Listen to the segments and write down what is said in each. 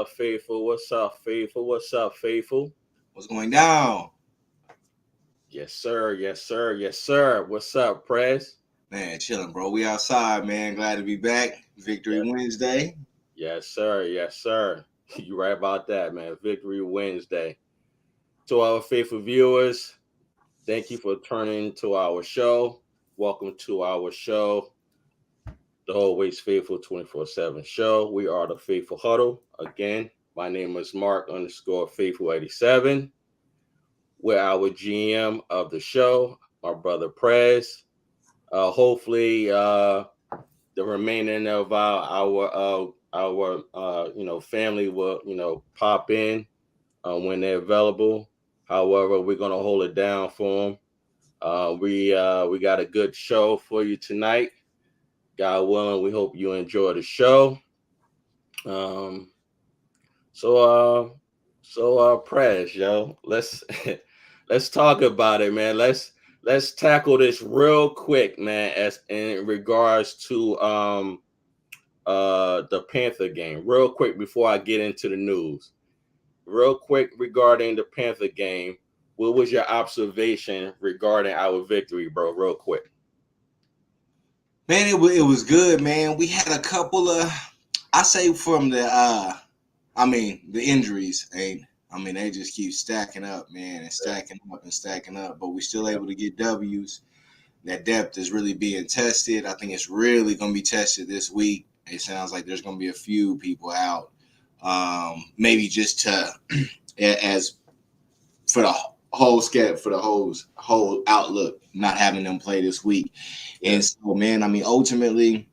up, faithful? What's up, faithful? What's up, faithful? What's going down? Yes, sir. Yes, sir. Yes, sir. What's up, Prez? Man, chilling, bro. We outside, man. Glad to be back. Victory Yes, Wednesday. yes, sir. Yes, sir. You right about that, man. Victory Wednesday. To our faithful viewers, thank you for turning to our show. Welcome to our show, the Always Faithful 24/7 show. We are the Faithful Huddle. Again, my name is Mark underscore Faithful 87. We're our GM of the show, my brother Prez. Hopefully, the remaining of our family will pop in when they're available. However, we're gonna hold it down for them. We got a good show for you tonight. God willing, we hope you enjoy the show. Um, so Prez, yo, let's let's talk about it, man. Let's tackle this real quick, man, as in regards to the Panther game. Real quick before I get into the news. Real quick regarding the Panther game. What was your observation regarding our victory, bro? Real quick. Man, it was good, man. We had a couple of, I say from the injuries, ain't. I mean, they just keep stacking up, man, and stacking up and stacking up. But we still able to get W's. That depth is really being tested. I think it's really going to be tested this week. It sounds like there's going to be a few people out. Maybe just to as for the whole outlook, not having them play this week. Yeah. And so, man, I mean, ultimately,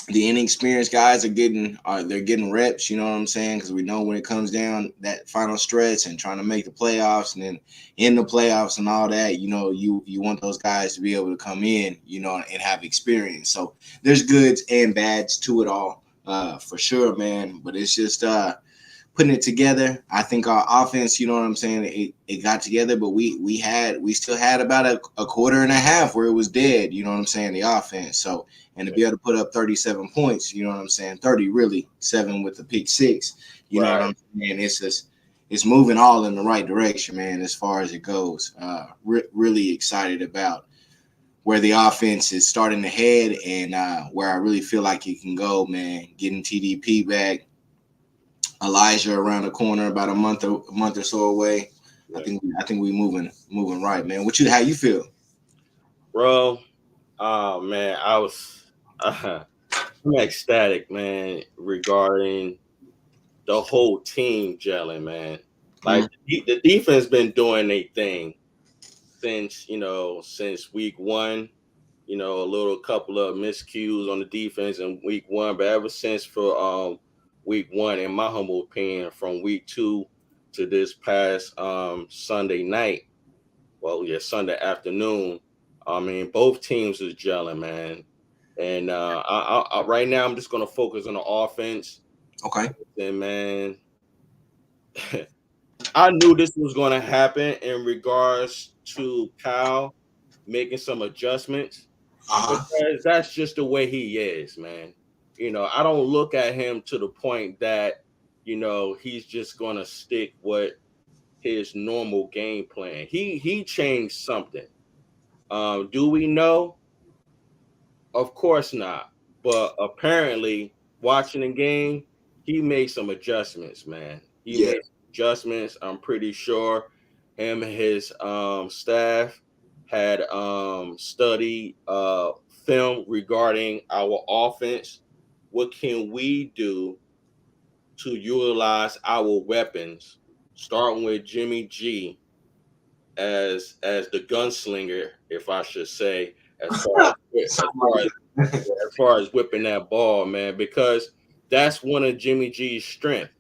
the inexperienced guys they're getting reps. You know what I'm saying? Because we know when it comes down that final stretch and trying to make the playoffs and then in the playoffs and all that, you want those guys to be able to come in, and have experience. So there's goods and bads to it all, for sure, man. But it's just putting it together. I think our offense, you know what I'm saying, it got together, but we still had about a quarter and a half where it was dead, you know what I'm saying, the offense. So, and to be able to put up 37 points, you know what I'm saying, 30 really, 7 with the pick 6, you know what I'm saying, it's moving all in the right direction, man, as far as it goes. Really excited about where the offense is starting to head and where I really feel like it can go, man. Getting TDP back, Elijah around the corner, about a month or so away. Yeah. I think we moving right, man. How you feel, Bro? Oh man, I'm ecstatic, man, regarding the whole team gelling, man. Like the defense been doing their thing since week one. A little couple of miscues on the defense in week one, but ever since for week one, in my humble opinion, from week two to this past Sunday night, Sunday afternoon, I mean, both teams is gelling, man. And right now, I'm just gonna focus on the offense. Okay. And man, I knew this was gonna happen in regards to Kyle making some adjustments. Because that's just the way he is, man. I don't look at him to the point that, he's just gonna stick with his normal game plan. He changed something. Do we know? Of course not. But apparently, watching the game, he made some adjustments, man. He made some adjustments. I'm pretty sure him and his staff had studied film regarding our offense. What can we do to utilize our weapons, starting with Jimmy G as the gunslinger, if I should say, as far as whipping that ball, man, because that's one of Jimmy G's strength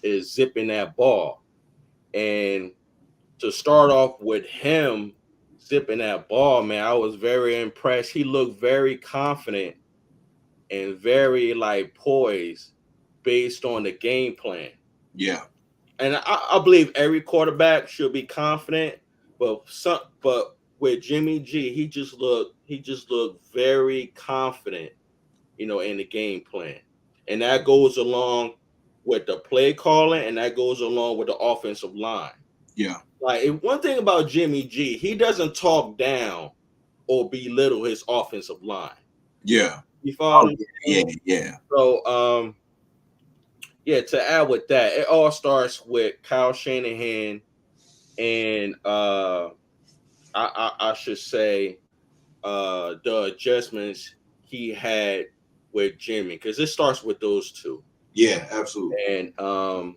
is zipping that ball. And to start off with him zipping that ball, man, I was very impressed. He looked very confident and very like poised based on the game plan. Yeah. And I believe every quarterback should be confident, but with Jimmy G, he just looked very confident, in the game plan. And that goes along with the play calling, and that goes along with the offensive line. Yeah. Like one thing about Jimmy G, he doesn't talk down or belittle his offensive line. Yeah. You follow Oh, me? yeah. Yeah. So yeah, to add with that, it all starts with Kyle Shanahan and I should say the adjustments he had with Jimmy, because it starts with those two. Yeah. Absolutely. And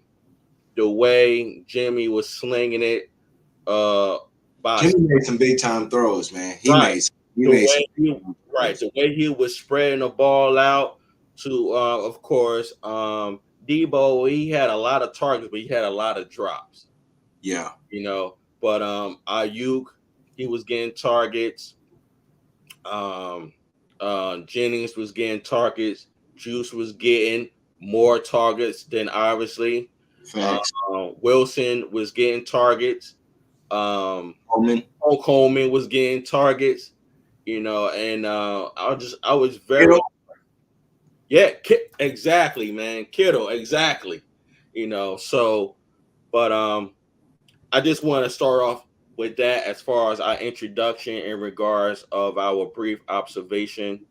the way Jimmy was slinging it, uh by Jimmy made some big time throws, man. He right. made. He The made some way he right, throws. the way he was spreading the ball out to of course Debo, he had a lot of targets, but he had a lot of drops, Yeah. But Ayuk, he was getting targets. Um Jennings was getting targets. Juice was getting more targets than obviously. Facts. Wilson was getting targets. Um Coleman. Coleman was getting targets, and I was Kittle. very yeah, exactly, man, Kittle, exactly, so but I just want to start off with that as far as our introduction in regards of our brief observation.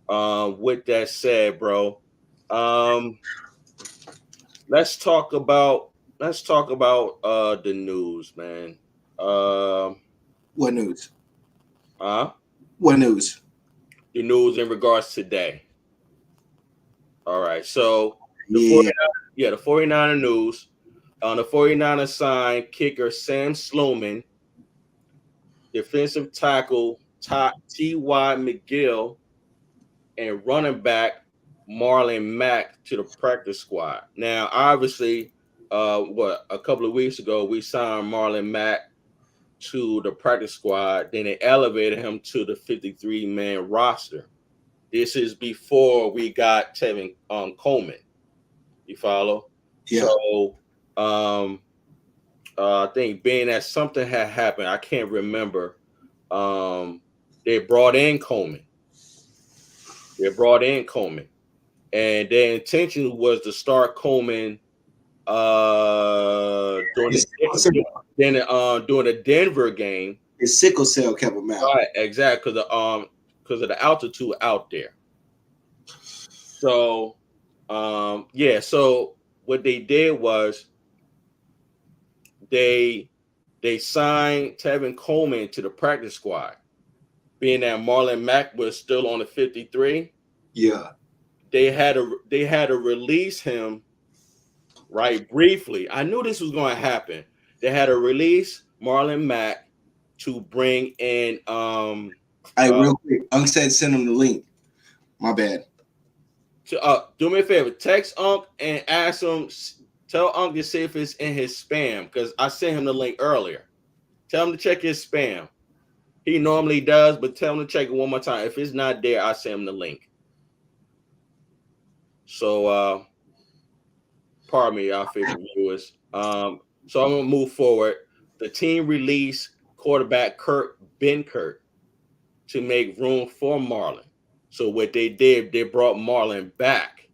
With that said, bro, um, let's talk about the news, man. Um, What news? uh, What news? the news in regards to today. All right, so the Yeah. 49, yeah, the 49er news. On the 49er sign kicker Sam Sloman, defensive tackle T.Y. McGill, and running back Marlon Mack to the practice squad. Now, obviously, a couple of weeks ago, we signed Marlon Mack to the practice squad. Then they elevated him to the 53-man roster. This is before we got Tevin Coleman. You follow? Yeah. So, I think being that something had happened, I can't remember. They brought in Coleman. And their intention was to start Coleman during His sickle the cell, during the Denver game. his sickle cell kept him out. Right, exactly, because of the altitude out there. So yeah, so what they did was they signed Tevin Coleman to the practice squad. Being that Marlon Mack was still on the 53, Yeah. they had to release him right briefly. I knew this was going to happen. They had to release Marlon Mack to bring in Hey, uh real quick. Unc said send him the link. My bad. to do me a favor, text Unc and ask him, tell Unc to see if it's in his spam, because I sent him the link earlier. Tell him to check his spam. He normally does, but tell him to check it one more time. If it's not there, I send him the link. So pardon me, our favorite viewers. So I'm gonna move forward. The team released quarterback Kurt Benkert to make room for Marlon. So what they did, they brought Marlon back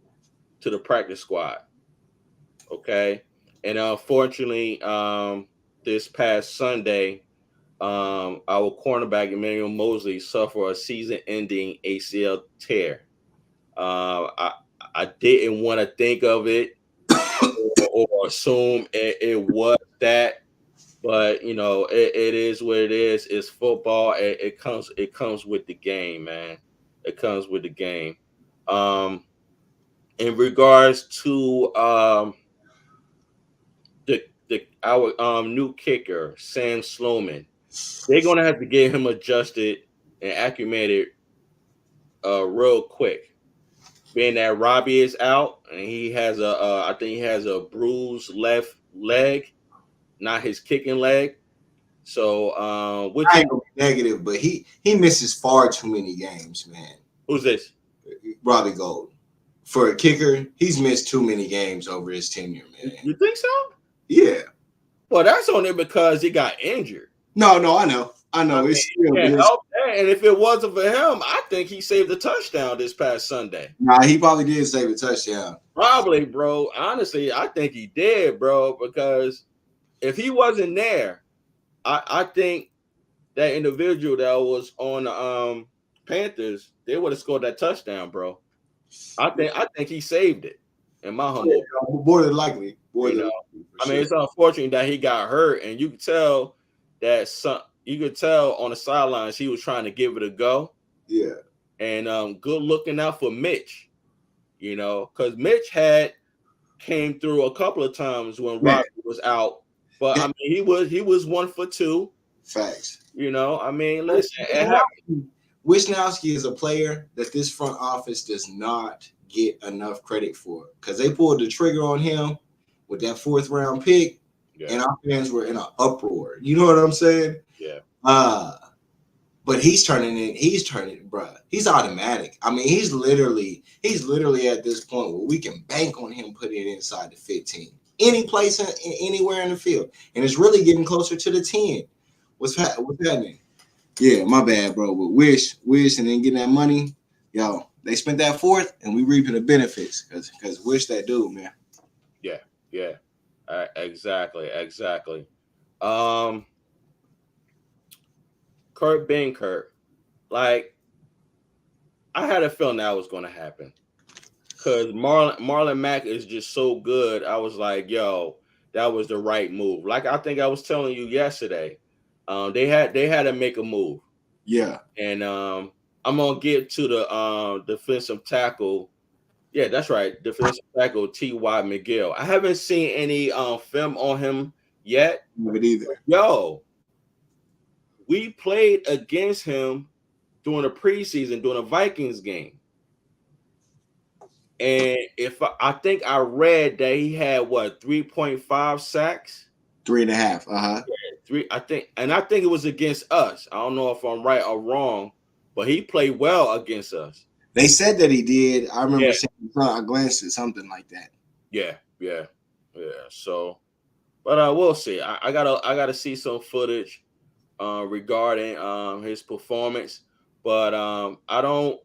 to the practice squad. Okay. And unfortunately, this past Sunday, our cornerback Emmanuel Mosley suffered a season-ending ACL tear. I didn't want to think of it or assume it was that, but it is what it is. It's football. It comes with the game, man. It comes with the game. Um, in regards to the our new kicker Sam Sloman, they're gonna have to get him adjusted and acclimated real quick. Being that Robbie is out and he has I think he has a bruised left leg, not his kicking leg. So, which I is ain't gonna be negative, but he misses far too many games, man. who's this? Robbie Gold. For a kicker, he's missed too many games over his tenure, man. You think so? Yeah. Well, that's only because he got injured. No, I know. I know mean, it's still, he but can't it's help that. And if it wasn't for him, I think he saved a touchdown this past Sunday. nah. He probably did save a touchdown. Probably, bro. Honestly, I think he did, bro, because if he wasn't there, I think that individual that was on the Panthers, they would have scored that touchdown, bro. I think he saved it, in my humble opinion. More than likely, You know, for I mean, sure. it's unfortunate that he got hurt, and you could tell that you could tell on the sidelines he was trying to give it a go. Yeah, And good looking out for Mitch, because Mitch had came through a couple of times when man. Robbie was out, but I That, mean he was 1 for 2. facts. I mean, listen, it happened. Wisnowski is a player that this front office does not get enough credit for because they pulled the trigger on him with that 4th-round pick, and our fans were in an uproar. You know what I'm saying? Yeah. But he's turning, bro. He's automatic. I mean, he's literally at this point where we can bank on him putting it inside the 15, any place, anywhere in the field, and it's really getting closer to the 10. What's happening? Yeah, my bad, bro. But wish, and then getting that money, yo, they spent that 4th, and we reaping the benefits because wish that dude, man. Yeah, exactly. Kurt being Kurt, like I had a feeling that was going to happen because Marlon Mack is just so good. I was like, yo, that was the right move. Like I think I was telling you yesterday, they had to make a move. Yeah, and I'm gonna get to the defensive tackle. Yeah, that's right, defensive tackle T.Y. McGill. I haven't seen any film on him yet. never either. Yo, we played against him during the preseason, during a Vikings game. And if I think I read that he had 3.5 sacks, 3.5. I think it was against us. I don't know if I'm right or wrong, but he played well against us. They said that he did. I remember Yeah. seeing, I glanced at something like that. Yeah. So, but we'll see. I gotta see some footage regarding his performance. But I don't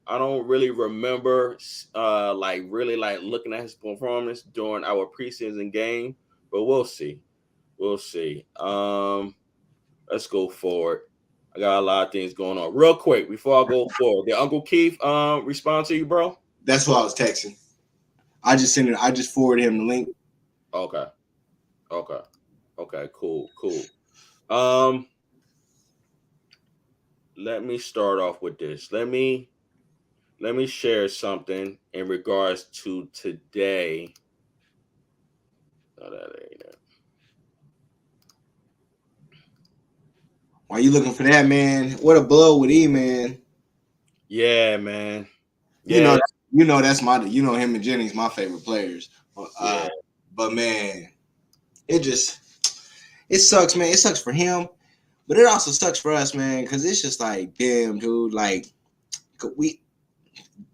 really remember really looking at his performance during our preseason game. But we'll see. Let's go forward. I got a lot of things going on. Real quick before I go forward, did Uncle Keith respond to you, bro? That's why I was texting. I just sent it. I just forwarded him the link. Okay. Cool. Let me start off with this. Let me share something in regards to today. No, that ain't it. Why you looking for that, man? What a blow with E, man. Yeah, man. Yeah. You know that's my. You know him and Jennings, my favorite players. Yeah. But man, it sucks, man. It sucks for him, but it also sucks for us, man, because it's just like, damn, dude. Like,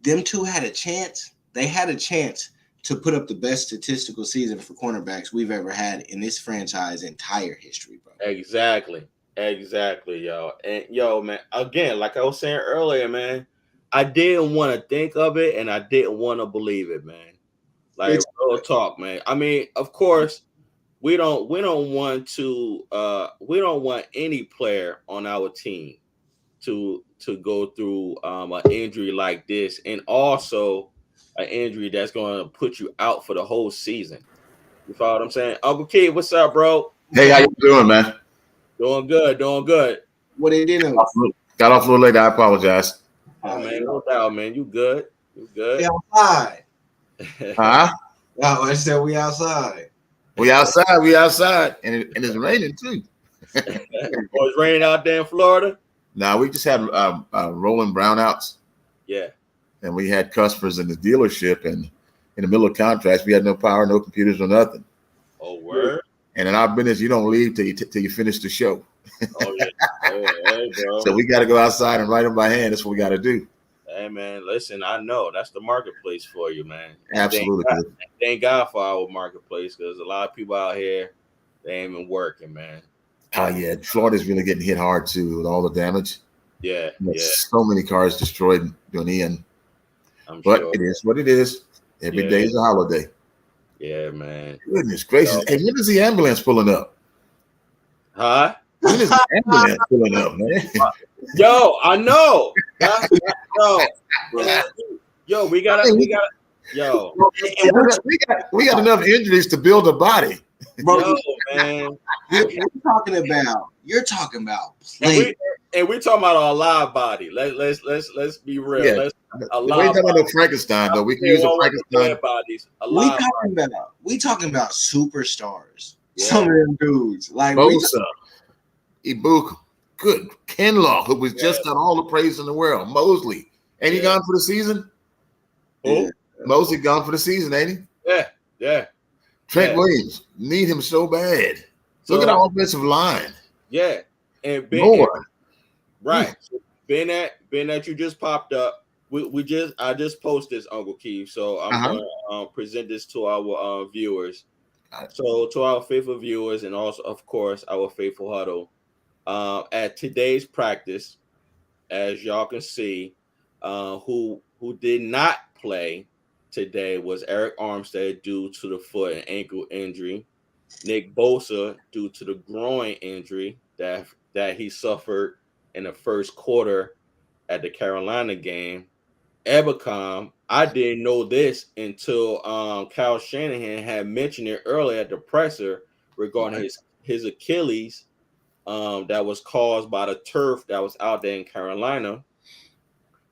them two had a chance. They had a chance to put up the best statistical season for cornerbacks we've ever had in this franchise entire history, bro. Exactly, yo. And yo, man, again, like I was saying earlier, man, I didn't want to think of it and I didn't want to believe it, man. Like real talk, man. I mean, of course, we don't want any player on our team to go through an injury like this, and also an injury that's going to put you out for the whole season. You follow what I'm saying? Uncle Kid, what's up, bro? Hey, how you doing, man? Doing good. What they did? Got off a little late. I apologize. Oh, man, no doubt, man. You good? We outside. Huh? Oh, I said we outside. We outside, and it's raining too. It's raining out there in Florida? Now we just had rolling brownouts. Yeah. And we had customers in the dealership, and in the middle of contracts, we had no power, no computers, or nothing. Oh, word. And in our business, you don't leave till you finish the show. Oh yeah. Hey, bro. So we got to go outside and write them by hand. That's what we got to do. Hey, man, listen, I know that's the marketplace for you, man. Absolutely. Thank God for our marketplace, because a lot of people out here, they ain't even working, man. Yeah, Florida's really getting hit hard too with all the damage. Yeah, yeah, So many cars destroyed during the end. I'm But sure. it is what it is. Every Yeah, day is a holiday. yeah, man. Goodness gracious. Yo, Hey, when is the ambulance pulling up? huh? When is the ambulance pulling up, man? Yo, I know. Yo, and, yo, I mean, yo, we got enough injuries to build a body. Bro, yo, man. you're talking about And players. we talking about a live body. Let's be real. Yeah. Let's a We ain't live talking body. about Frankenstein, though. We can Yeah, use a one with the Frankenstein. dead bodies. A We live body. talking about superstars. Yeah. Some of them dudes. Like Bosa, Ibuka, good. Kinlaw, who was Yeah. just got all the praise in the world. Mosley. Ain't he Yeah. gone for the season? Who? Mosley gone for the season, ain't he? Yeah. Trent Yeah. Williams, need him so bad. Look So, at our offensive line. yeah. And More. right. So Ben that you just popped up. I just posted this, Uncle Keith. So I'm gonna present this to our viewers. So to our faithful viewers and also, of course, our faithful huddle. At today's practice, as y'all can see, who did not play today was Eric Armstead due to the foot and ankle injury, Nick Bosa due to the groin injury that he suffered in the first quarter at the Carolina game. Ebicom, I didn't know this until Kyle Shanahan had mentioned it earlier at the presser regarding his Achilles that was caused by the turf that was out there in Carolina.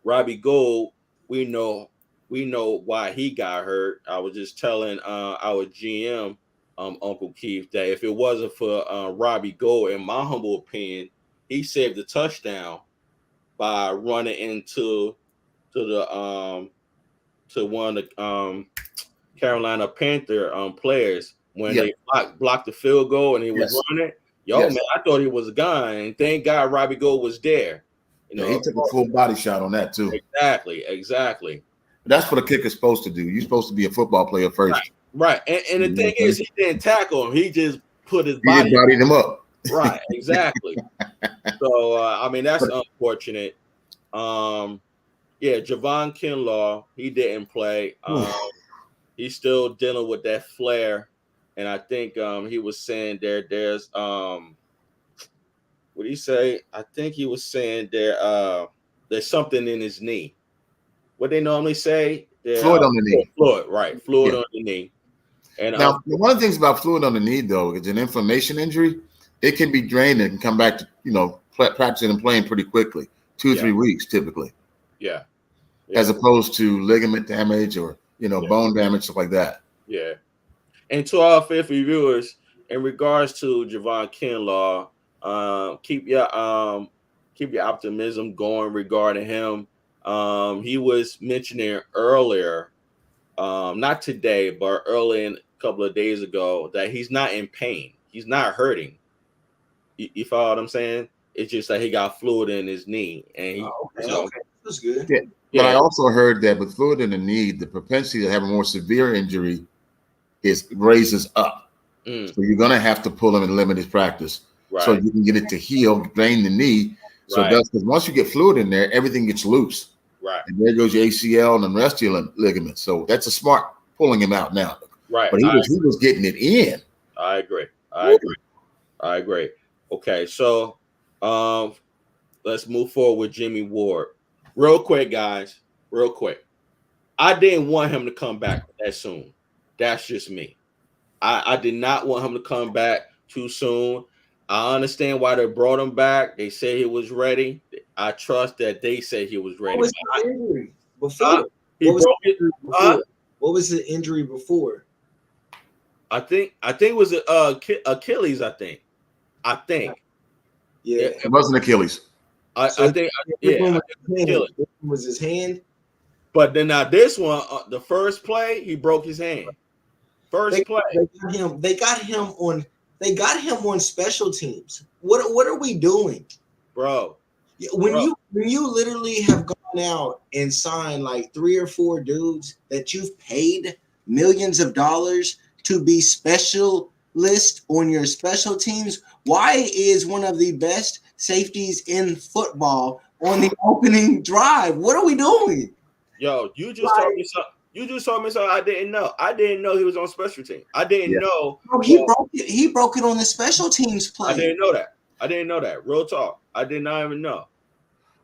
Robbie Gould, we know why he got hurt. I was just telling our GM, Uncle Keith, that if it wasn't for Robbie Gould, in my humble opinion, he saved the touchdown by running into the to one of the Carolina Panther players when they blocked the field goal and he was running. Man, I thought he was gone, and thank God Robbie Gould was there. You know, he took a full body shot on that too. Exactly. That's what a kicker's supposed to do. You're supposed to be a football player first. Right. And the thing is, he didn't tackle him. He just put his body him up. Right, exactly. So I mean, that's unfortunate. Javon Kinlaw, he didn't play. He's still dealing with that flare, and I think he was saying there's what did he say? I think he was saying there's something in his knee. What they normally say? Fluid on the knee. Fluid on the knee. And now, one of the things about fluid on the knee, though, is an inflammation injury. It can be drained and can come back to practicing and playing pretty quickly, 2 or 3 weeks typically. Yeah. As opposed to ligament damage or bone damage, stuff like that. Yeah. And to our faithful viewers, in regards to Javon Kinlaw, keep your optimism going regarding him. He was mentioning earlier, not today, but early in a couple of days ago, that he's not in pain. He's not hurting. You follow what I'm saying? It's just that he got fluid in his knee, and that's good. Yeah. But I also heard that with fluid in the knee, the propensity to have a more severe injury raises up. So you're going to have to pull him and limit his practice so you can get it to heal, drain the knee. So that's because once you get fluid in there, everything gets loose. Right. And there goes your ACL and the rest of your ligaments. So that's a smart pulling him out now. Right. But he was getting it in. I agree. Okay, so let's move forward with Jimmy Ward. Real quick, guys. Real quick. I didn't want him to come back that soon. That's just me. I did not want him to come back too soon. I understand why they brought him back. They say he was ready. I trust that they say he was ready. What was the injury before? What was the injury before? I think it was Achilles. I think. Yeah, it wasn't Achilles. I think Achilles. It was his hand. But then now this one, the first play, he broke his hand. They got him on special teams. What are we doing, bro? When you literally have gone out and signed like 3 or 4 dudes that you've paid millions of dollars to be special list on your special teams? Why is one of the best safeties in football on the opening drive? What are we doing? Yo, you just told me something. You just told me something I didn't know. I didn't know he was on special team. I didn't know. Bro, he broke it on the special teams play. I didn't know that. I didn't know that. Real talk. I did not even know.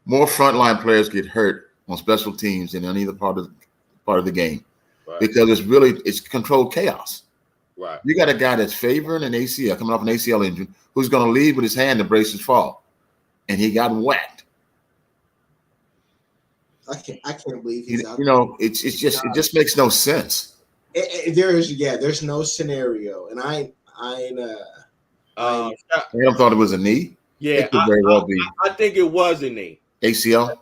More frontline players get hurt on special teams than any other part of the game, because it's controlled chaos. Right. You got a guy that's favoring an ACL, coming off an ACL injury, who's going to lead with his hand to brace his fall, and he got whacked. I can't believe he's out. It just makes no sense. There's no scenario, and I thought it was a knee. Yeah, it could very well be. I think it was a knee. ACL.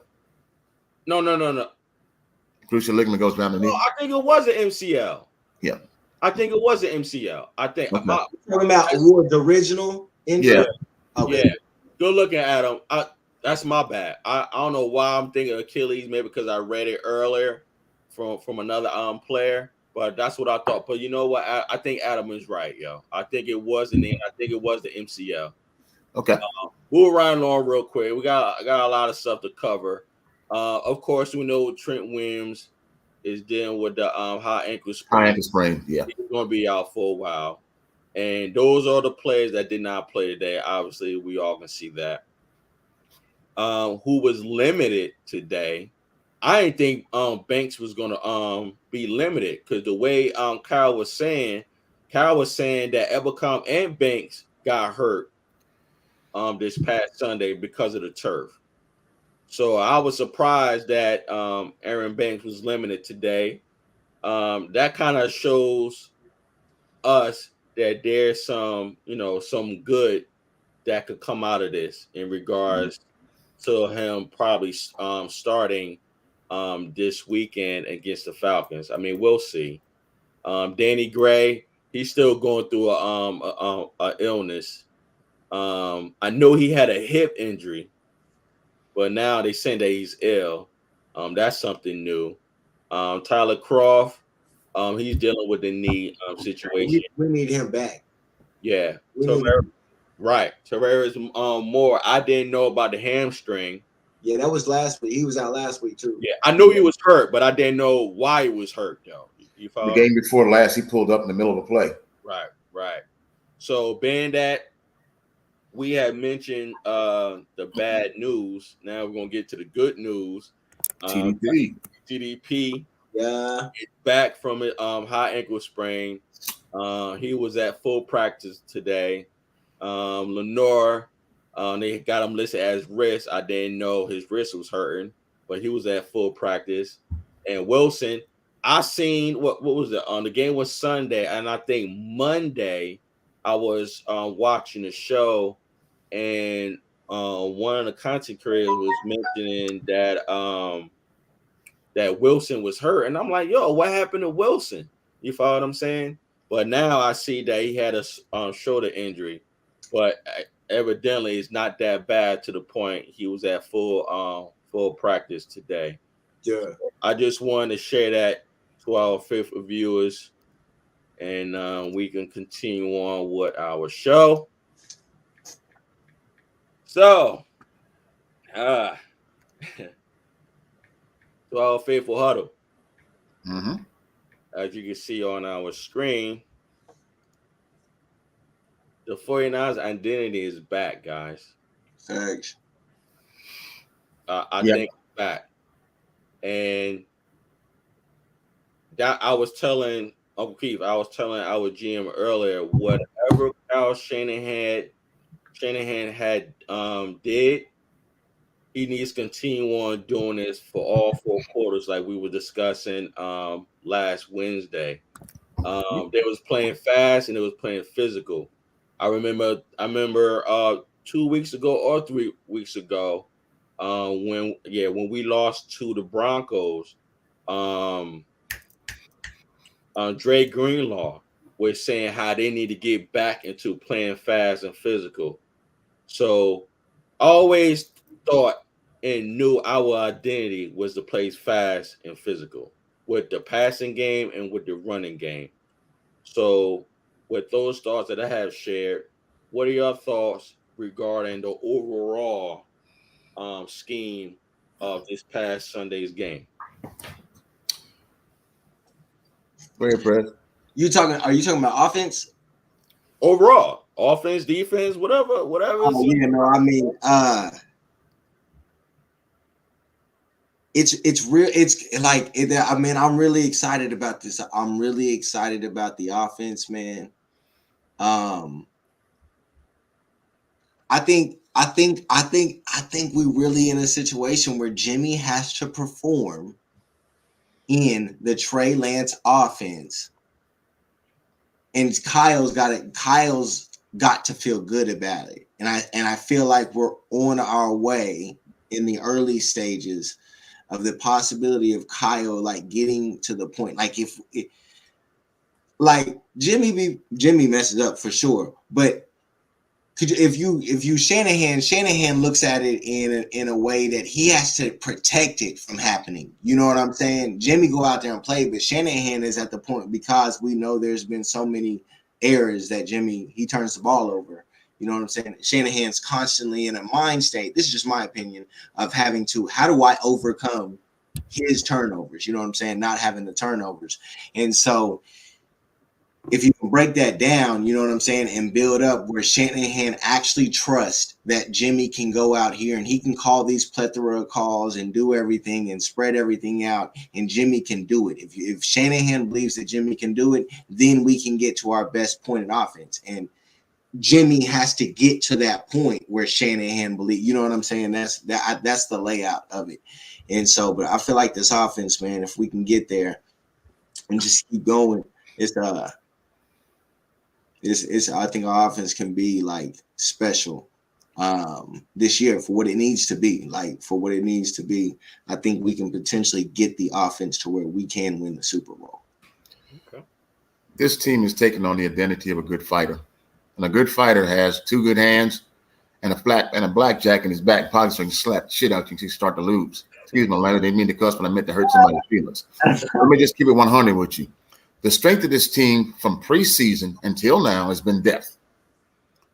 No. Crucial ligament goes down the knee. I think it was an MCL. Yeah. I think it was an MCL. I think. Okay. Talking about Ward's original injury. Yeah. Okay. Yeah. Good looking at him. That's my bad. I don't know why I'm thinking Achilles. Maybe because I read it earlier from another player. But that's what I thought. But you know what? I think Adam is right, yo. I think it was I think it was the MCL. Okay. We'll run on real quick. We got a lot of stuff to cover. Of course, we know Trent Williams is dealing with the high ankle sprain. High ankle sprain, yeah. He's going to be out for a while. And those are the players that did not play today. Obviously, we all can see that. Who was limited today? I didn't think Banks was going to be limited, because the way Kyle was saying that Ebicom and Banks got hurt this past Sunday because of the turf. So I was surprised that Aaron Banks was limited today. That kind of shows us that there's some good that could come out of this in regards to him probably starting this weekend against the Falcons. I mean, we'll see. Danny Gray, he's still going through a illness. I know he had a hip injury, but now they saying that he's ill. That's something new. Tyler Croft, he's dealing with the knee situation. We need him back. Yeah. Right. Terrera's more. I didn't know about the hamstring. Yeah, that was last week. He was out last week too. Yeah, I knew he was hurt, but I didn't know why he was hurt, though. You follow? The game before last, he pulled up in the middle of the play. Right. So, being that we had mentioned the bad news, now we're gonna get to the good news. TDP, yeah, back from it. High ankle sprain. He was at full practice today. Lenore, they got him listed as wrist. I didn't know his wrist was hurting, but he was at full practice. And Wilson, I seen what was it? The game was Sunday, and I think Monday I was watching the show, and one of the content creators was mentioning that that Wilson was hurt, and I'm like, yo, what happened to Wilson? You follow what I'm saying? But now I see that he had a shoulder injury, but evidently it's not that bad to the point he was at full practice today. Yeah, I just wanted to share that to our fifth viewers, and we can continue on with our show. So, to our faithful huddle. Mm-hmm. As you can see on our screen, the 49ers identity is back, guys. Thanks. I think it's back. And that I was telling Uncle Keith, I was telling our GM earlier, whatever Kyle Shanahan had did, he needs to continue on doing this for all four quarters, like we were discussing last Wednesday. They was playing fast and it was playing physical. I remember 2 weeks ago or 3 weeks ago, when we lost to the Broncos, Dre Greenlaw was saying how they need to get back into playing fast and physical. So I always thought and knew our identity was to play fast and physical with the passing game and with the running game. So with those thoughts that I have shared, what are your thoughts regarding the overall scheme of this past Sunday's game? Go ahead, Fred. Are you talking about offense? Overall, offense, defense, whatever. Oh, yeah, no, I mean, it's real. It's like I mean, I'm really excited about this. I'm really excited about the offense, man. I think we really in a situation where Jimmy has to perform in the Trey Lance offense, and Kyle's got to feel good about it. And I feel like we're on our way in the early stages of the possibility of Kyle like getting to the point. Like like Jimmy messes up for sure, but if you Shanahan looks at it in a way that he has to protect it from happening. You know what I'm saying? Jimmy go out there and play, but Shanahan is at the point, because we know there's been so many errors that Jimmy, he turns the ball over. You know what I'm saying? Shanahan's constantly in a mind state. This is just my opinion of having to, how do I overcome his turnovers? You know what I'm saying? Not having the turnovers. And so if you can break that down, you know what I'm saying, and build up where Shanahan actually trusts that Jimmy can go out here and he can call these plethora of calls and do everything and spread everything out, and Jimmy can do it. If Shanahan believes that Jimmy can do it, then we can get to our best point in offense. And Jimmy has to get to that point where Shanahan believes, you know what I'm saying? That's the layout of it. And so, but I feel like this offense, man, if we can get there and just keep going, it's I think our offense can be like special this year for what it needs to be. Like for what it needs to be, I think we can potentially get the offense to where we can win the Super Bowl. Okay. This team is taking on the identity of a good fighter, and a good fighter has two good hands and a blackjack in his back pocket, so he can slap the shit out you until you start to lose. Excuse my language, I didn't mean to cuss, but I meant to hurt somebody's feelings. Let me just keep it 100 with you. The strength of this team from preseason until now has been depth.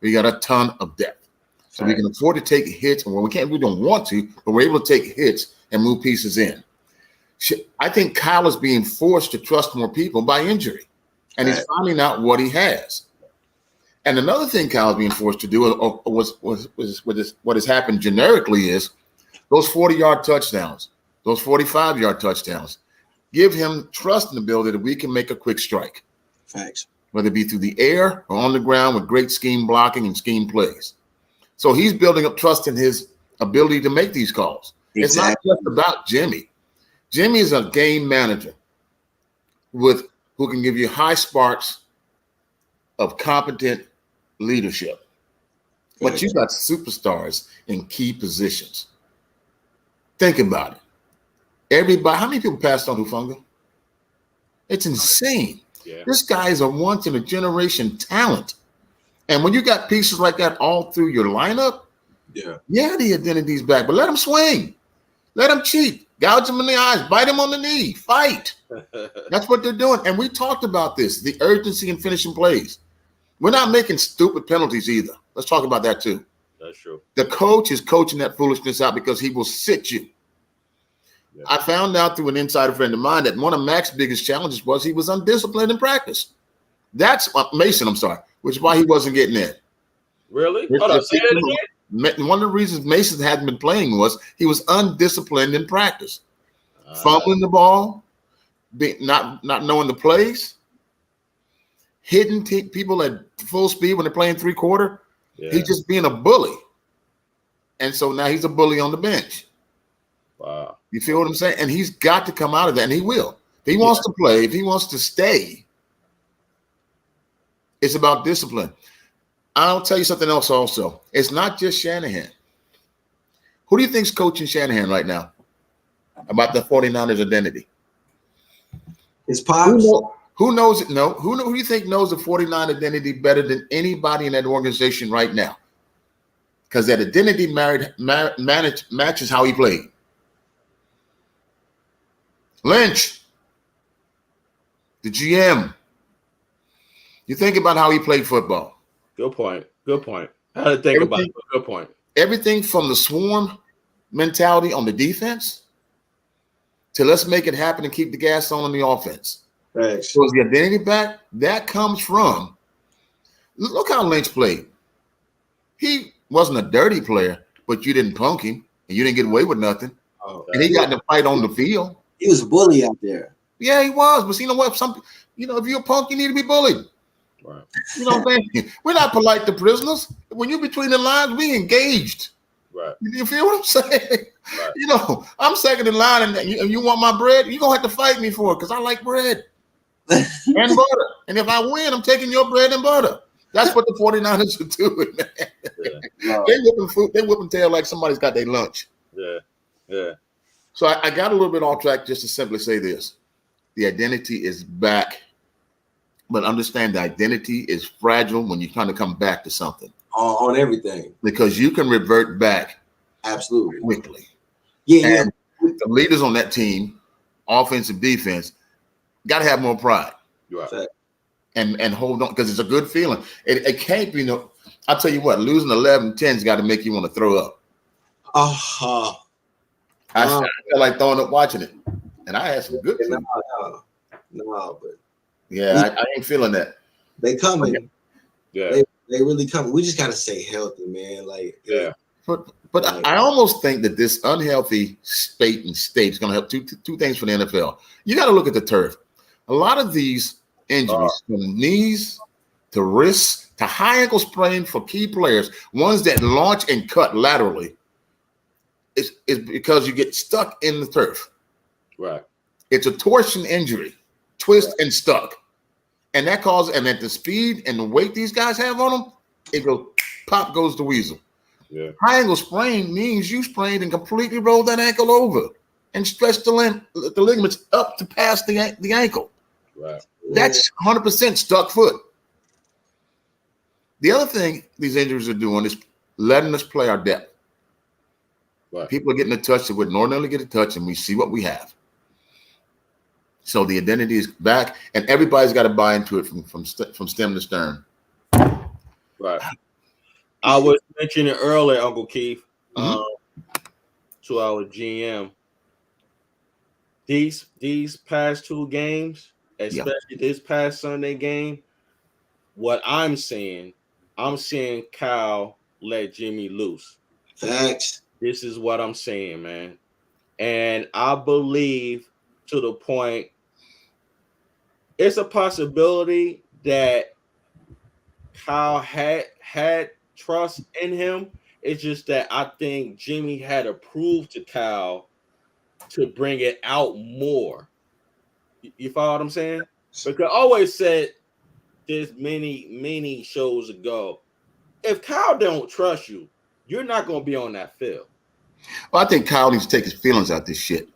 We got a ton of depth. So we can afford to take hits, and we don't want to, but we're able to take hits and move pieces in. I think Kyle is being forced to trust more people by injury, and he's finding out what he has. And another thing Kyle's being forced to do what has happened generically is those 40-yard touchdowns, those 45-yard touchdowns. Give him trust in the ability that we can make a quick strike. Facts. Whether it be through the air or on the ground with great scheme blocking and scheme plays. So he's building up trust in his ability to make these calls. Exactly. It's not just about Jimmy. Jimmy is a game manager who can give you high sparks of competent leadership. But you got superstars in key positions. Think about it. Everybody, how many people passed on Hufanga? It's insane. Yeah. This guy is a once-in-a-generation talent. And when you got pieces like that all through your lineup, the identity's back. But let him swing. Let him cheat. Gouge him in the eyes. Bite him on the knee. Fight. That's what they're doing. And we talked about this, the urgency in finishing plays. We're not making stupid penalties either. Let's talk about that too. That's true. The coach is coaching that foolishness out because he will sit you. Yeah. I found out through an insider friend of mine that one of Mac's biggest challenges was he was undisciplined in practice. That's Mason, I'm sorry, which is why he wasn't getting in. Really? Hold on, say that again. One of the reasons Mason hadn't been playing was he was undisciplined in practice. Fumbling the ball, not knowing the plays, hitting people at full speed when they're playing three-quarter. Yeah. He's just being a bully. And so now he's a bully on the bench. Wow. You feel what I'm saying? And he's got to come out of that, and he will. If he wants to play, if he wants to stay, it's about discipline. I'll tell you something else also. It's not just Shanahan. Who do you think's coaching Shanahan right now about the 49ers identity? His pops. Who knows it? No. Who do you think knows the 49 identity better than anybody in that organization right now? Because that identity matches how he played. Lynch, the GM. You think about how he played football. Good point. Good point. I had to think about it. Good point. Everything from the swarm mentality on the defense to let's make it happen and keep the gas on the offense. Thanks. So the identity back, that comes from, look how Lynch played. He wasn't a dirty player, but you didn't punk him and you didn't get away with nothing. And he got in the fight on the field. He was a bully out there. Yeah, he was. But you know what? If you're a punk, you need to be bullied. Right. You know what I'm saying? We're not polite to prisoners. When you're between the lines, we engaged. Right. You feel what I'm saying? Right. I'm second in line, and you want my bread, you're going to have to fight me for it because I like bread and butter. And if I win, I'm taking your bread and butter. That's what the 49ers are doing, man. Yeah. They whipping tail like somebody's got their lunch. Yeah. Yeah. So I got a little bit off track just to simply say this. The identity is back, but understand the identity is fragile when you're trying to come back to something. On everything. Because you can revert back absolutely quickly. Yeah. The leaders on that team, offense and defense, got to have more pride. Right. And hold on, because it's a good feeling. It can't be I'll tell you what, losing 11-10's got to make you want to throw up. I felt like throwing up watching it. And I had some good food. No, but yeah, I ain't feeling that. They coming. Yeah. They really coming. We just gotta stay healthy, man. Like, yeah. But I almost think that this unhealthy state is going to help two things for the NFL. You got to look at the turf. A lot of these injuries, from knees to wrists to high ankle sprain for key players, ones that launch and cut laterally, is because you get stuck in the turf. Right. It's a torsion injury, twist and stuck. And that causes, and at the speed and the weight these guys have on them, it goes, pop goes the weasel. Yeah. High ankle sprain means you sprained and completely rolled that ankle over and stretched the ligaments up to past the ankle. Right. That's 100% stuck foot. The other thing these injuries are doing is letting us play our depth. Right. People are getting a touch that would normally get a touch, and we see what we have. So the identity is back, and everybody's got to buy into it from stem to stern. Right. I was mentioning earlier, Uncle Keith, to our GM. These past two games, especially this past Sunday game, what I'm seeing Kyle let Jimmy loose. Facts. This is what I'm saying, man. And I believe to the point, it's a possibility that Kyle had trust in him. It's just that I think Jimmy had to prove to Kyle to bring it out more. You follow what I'm saying? Because I always said this many shows ago, if Kyle don't trust you, you're not going to be on that field. Well, I think Kyle needs to take his feelings out this shit.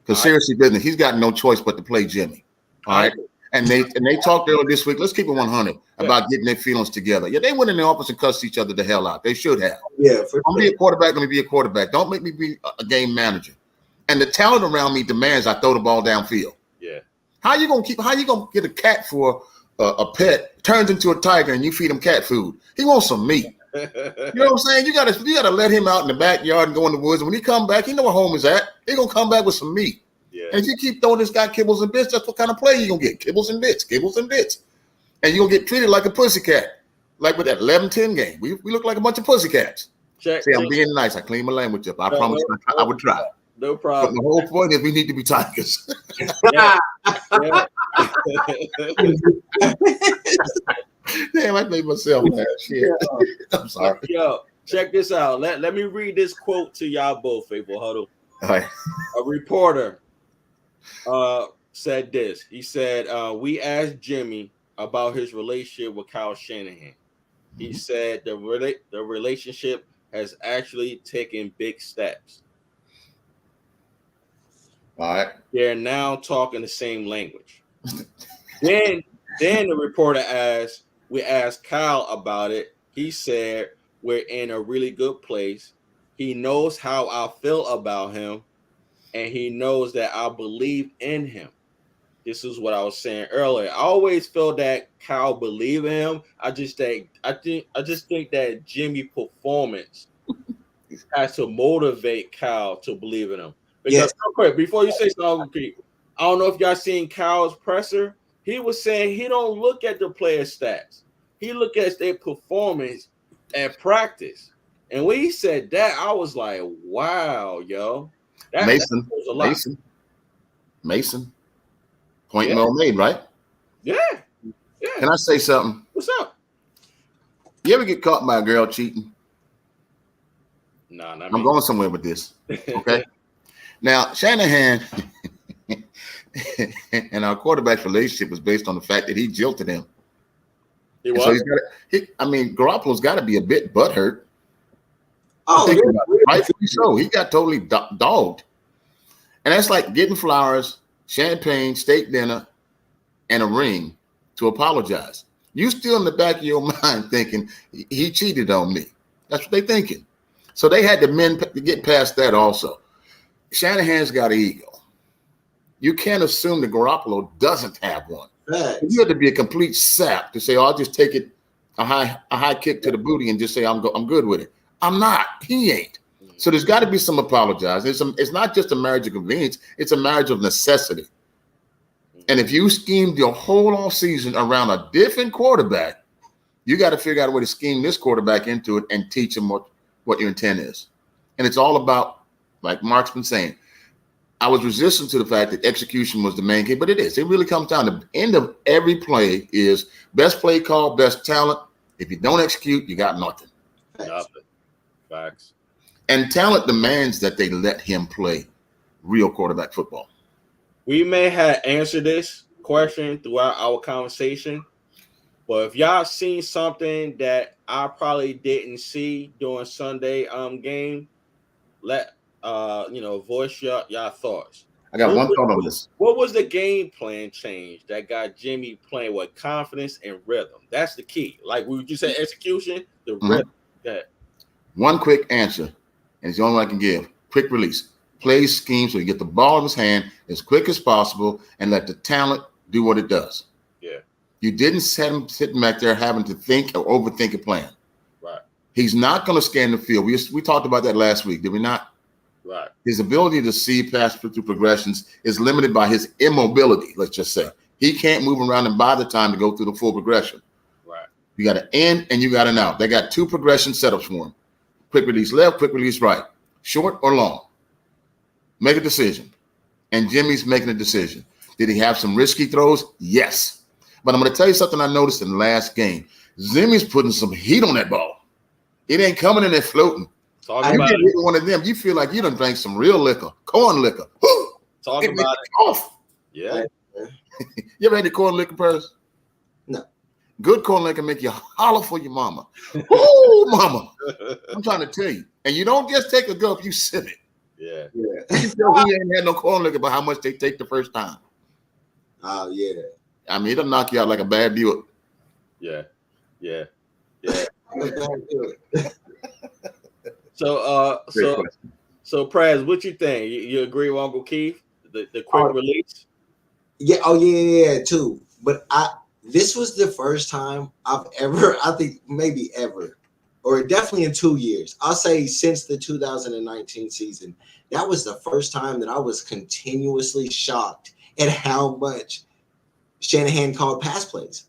Because seriously, business, he's got no choice but to play Jimmy. All right. And they talked earlier this week. Let's keep it 100 about getting their feelings together. Yeah, they went in the office and cussed each other the hell out. They should have. Yeah. I'm be a quarterback. Let me be a quarterback. Don't make me be a game manager. And the talent around me demands I throw the ball downfield. Yeah. How you gonna get a cat for a pet, turns into a tiger, and you feed him cat food? He wants some meat. You know what I'm saying? You gotta let him out in the backyard and go in the woods. And when he come back, he know where home is at. He gonna come back with some meat. Yeah. And if you keep throwing this guy kibbles and bits, that's what kind of play you gonna get. Kibbles and bits. And you're gonna get treated like a pussycat. Like with that 11-10 game. We look like a bunch of pussycats. See, I'm being nice. I clean my language up. I promise I would try. No problem. But the whole point is we need to be tigers. Damn, I made myself mad. Shit. I'm sorry. Yo, check this out. Let me read this quote to y'all both, Faithful Huddle. All right. A reporter said this. He said, we asked Jimmy about his relationship with Kyle Shanahan. He said the relationship has actually taken big steps. All right. They're now talking the same language. Then the reporter we asked Kyle about it. He said, we're in a really good place. He knows how I feel about him, and he knows that I believe in him. this is what I was saying earlier. I always feel that Kyle believe in him. I just think that Jimmy performance has to motivate Kyle to believe in him. Because real quick, before you say something, I don't know if y'all seen Kyle's presser. He was saying he don't look at the player stats. He look at their performance at practice. And when he said that, I was like, wow, yo. That was a lot. Mason. Point well made, right? Yeah. Can I say something? What's up? You ever get caught by a girl cheating? No, not I'm going somewhere with this. Okay. Now, Shanahan and our quarterback's relationship was based on the fact that he jilted him. He was. So Garoppolo's got to be a bit butthurt. Oh, rightfully so. He got totally dogged. And that's like getting flowers, champagne, steak dinner, and a ring to apologize. You still in the back of your mind thinking he cheated on me. That's what they're thinking. So they had to get past that also. Shanahan's got an ego. You can't assume that Garoppolo doesn't have one. Right. You have to be a complete sap to say, "Oh, I'll just take it a high kick to the booty and just say I'm good with it." I'm not. He ain't. So there's got to be some apologizing. It's not just a marriage of convenience. It's a marriage of necessity. And if you schemed your whole off season around a different quarterback, you got to figure out a way to scheme this quarterback into it and teach him what your intent is. And it's all about, like Mark's been saying, I was resistant to the fact that execution was the main key, but it is. It really comes down to the end of every play is best play call, best talent. If you don't execute, you got nothing. Nothing. Facts. And talent demands that they let him play real quarterback football. We may have answered this question throughout our conversation, but if y'all seen something that I probably didn't see during Sunday game, let voice your thoughts. I got one thought on this. What was the game plan change that got Jimmy playing with confidence and rhythm? That's the key. Like we just said, execution, the rhythm. Okay. One quick answer, and it's the only one I can give. Quick release. Play scheme so you get the ball in his hand as quick as possible and let the talent do what it does. Yeah. You didn't set him sitting back there having to think or overthink a plan. Right. He's not going to scan the field. We talked about that last week, did we not? Right. His ability to see past through progressions is limited by his immobility, let's just say. He can't move around and buy the time to go through the full progression. Right. You got an in and you got an out. They got two progression setups for him. Quick release left, quick release right. Short or long. Make a decision. And Jimmy's making a decision. Did he have some risky throws? Yes. But I'm going to tell you something I noticed in the last game. Jimmy's putting some heat on that ball. It ain't coming in there floating. You get one of them, you feel like you done drank some real liquor, corn liquor. Talk about it. Off. Yeah. You ever had the corn liquor, Purse? No. Good corn liquor make you holler for your mama. Oh, mama. I'm trying to tell you. And you don't just take a gulp, you sip it. Yeah. You tell he ain't had no corn liquor about how much they take the first time. Oh, yeah. I mean, it'll knock you out like a bad Buick. Yeah. So Praz, what you think? You agree with Uncle Keith? The quick release? Yeah. Oh, yeah, too. But this was the first time I've ever, I think maybe ever, or definitely in 2 years. I'll say since the 2019 season, that was the first time that I was continuously shocked at how much Shanahan called pass plays.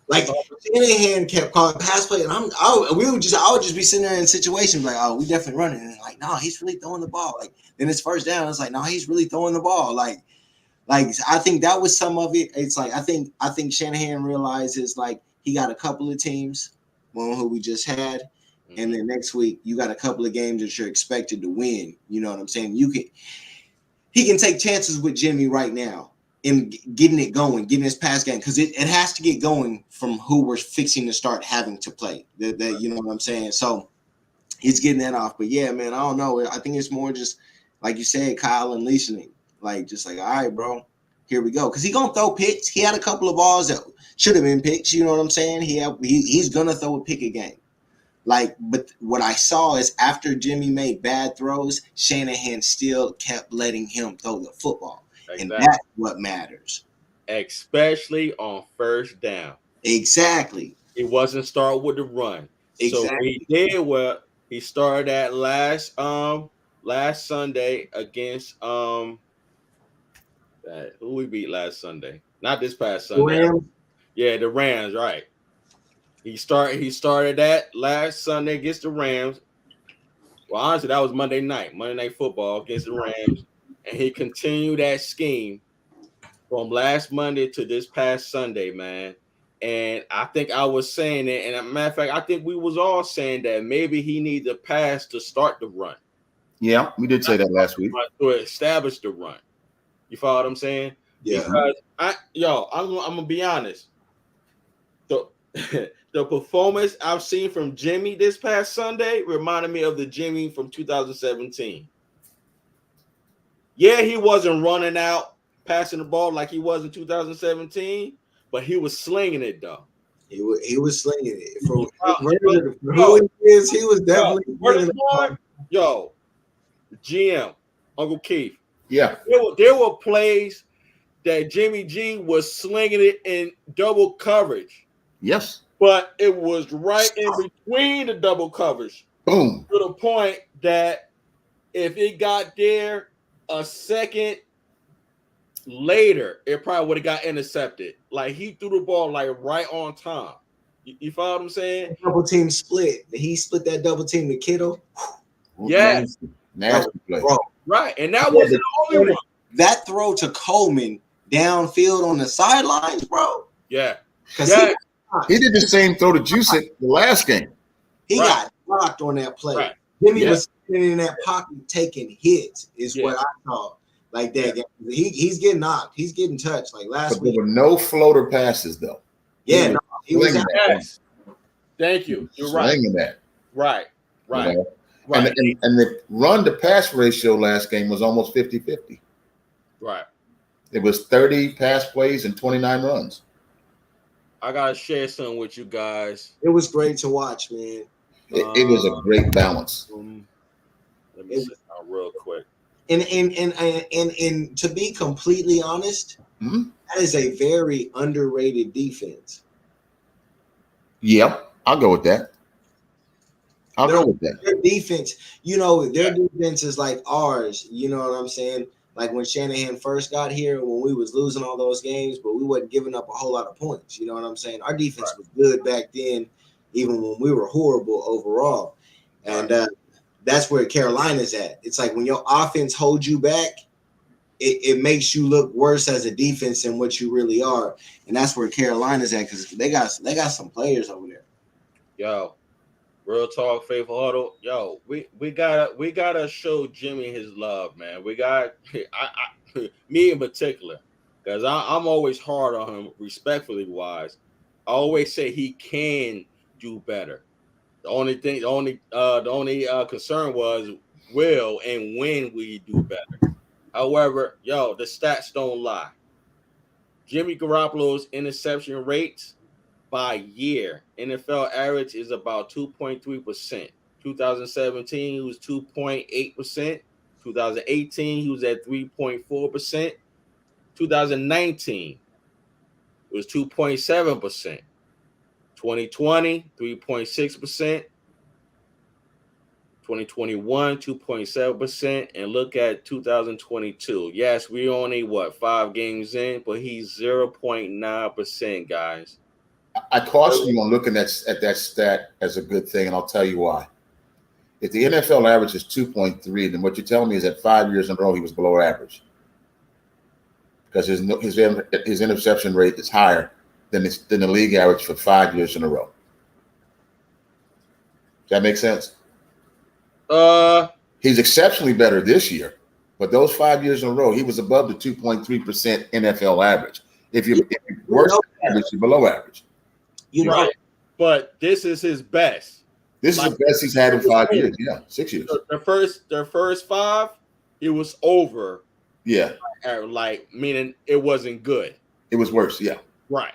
Like Shanahan kept calling pass play, and I would just be sitting there in situations like, oh, we definitely running, and like, no, he's really throwing the ball. Like then it's first down, it's like, no, he's really throwing the ball. Like I think that was some of it. It's like I think Shanahan realizes like he got a couple of teams, one who we just had, and then next week you got a couple of games that you're expected to win. You know what I'm saying? He can take chances with Jimmy right now. In getting it going, getting his pass game, because it has to get going from who we're fixing to start having to play. That you know what I'm saying? So he's getting that off. But yeah, man, I don't know. I think it's more just like you said, Kyle unleashing, like just like, all right, bro, here we go. Because he's gonna throw picks. He had a couple of balls that should have been picks. You know what I'm saying? He's gonna throw a pick again. Like, but what I saw is after Jimmy made bad throws, Shanahan still kept letting him throw the football. And that's what matters. Especially on first down. Exactly. It wasn't start with the run. Exactly. So he did what he started at last Sunday against who we beat last Sunday. Not this past Sunday. Yeah, the Rams, right. He started that last Sunday against the Rams. Well, honestly, that was Monday Night Football against the Rams. And he continued that scheme from last Monday to this past Sunday, man. And I think I was saying it, and as a matter of fact, I think we was all saying that maybe he needs a pass to start the run. Yeah, we did say that last week. To establish the run. You follow what I'm saying? Yeah. Because I'm gonna be honest. The performance I've seen from Jimmy this past Sunday reminded me of the Jimmy from 2017. Yeah, he wasn't running out, passing the ball like he was in 2017, but he was slinging it though. He was slinging it. For who he is, he was definitely slinging it. Yo, GM, Uncle Keith. Yeah. There were plays that Jimmy G was slinging it in double coverage. Yes. But it was right in between the double coverage. Boom. To the point that if it got there a second later, it probably would have got intercepted. Like he threw the ball like right on time. You follow what I'm saying? Double team split. He split that double team to Kittle. Yes. Nasty play. Right. And that wasn't the only one. That throw to Coleman downfield on the sidelines, bro. Yeah. He did the same throw to Jusic the last game. He got blocked on that play. Right. Jimmy was sitting in that pocket taking hits, is what I saw. Like that. Yeah. He's getting knocked. He's getting touched like last week. There were no floater passes, though. Yeah, he was yes. Thank you. You're right. That. Right. Right. You know? Right. And the run to pass ratio last game was almost 50-50. Right. It was 30 pass plays and 29 runs. I gotta share something with you guys. It was great to watch, man. It was a great balance. Let me sit down real quick. And to be completely honest, that is a very underrated defense. Yeah, I'll go with that. Their defense, their defense is like ours. You know what I'm saying? Like when Shanahan first got here, when we was losing all those games, but we wasn't giving up a whole lot of points. You know what I'm saying? Our defense was good back then, even when we were horrible overall. And that's where Carolina's at. It's like when your offense holds you back, it makes you look worse as a defense than what you really are. And that's where Carolina's at because they got some players over there. Yo, real talk, faithful huddle. Yo, we gotta show Jimmy his love, man. We got me in particular, because I'm always hard on him, respectfully wise. I always say he can do better. The only concern was will and when will he do better. However, the stats don't lie. Jimmy Garoppolo's interception rates by year, NFL average is about 2.3%. 2017, he was 2.8%. 2018, he was at 3.4%. 2019, it was 2.7%. 2020, 3.6%. 2021, 2.7%. And look at 2022. Yes, we're only, 5 games in, but he's 0.9%, guys. I caution you on looking at that stat as a good thing, and I'll tell you why. If the NFL average is 2.3, then what you're telling me is that 5 years in a row he was below average, because his interception rate is higher than the league average for 5 years in a row. Does that make sense? He's exceptionally better this year, but those 5 years in a row he was above the 2.3% NFL average. If you're worse than average, you're below average. Right. But this is his best. This is the best he's had in 5 years. Yeah, 6 years. The first 5, it was over. Yeah. Meaning it wasn't good. It was worse. Yeah. Right.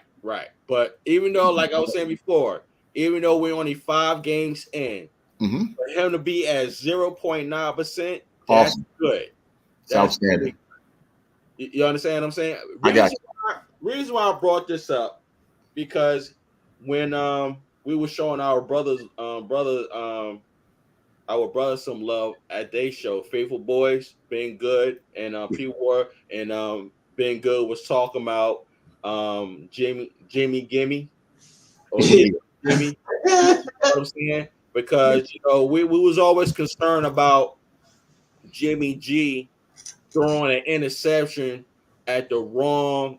But even though, like I was saying before, even though we're only 5 games in, for him to be at 0.9%, that's good. That's outstanding. You understand what I'm saying? I got you. Reason why I brought this up, because when we were showing our brothers some love at their show, Faithful Boys, being good, and P War and being good was talking about Jimmy Gimme or Jimmy. You know what I'm saying? Because we was always concerned about Jimmy G throwing an interception at the wrong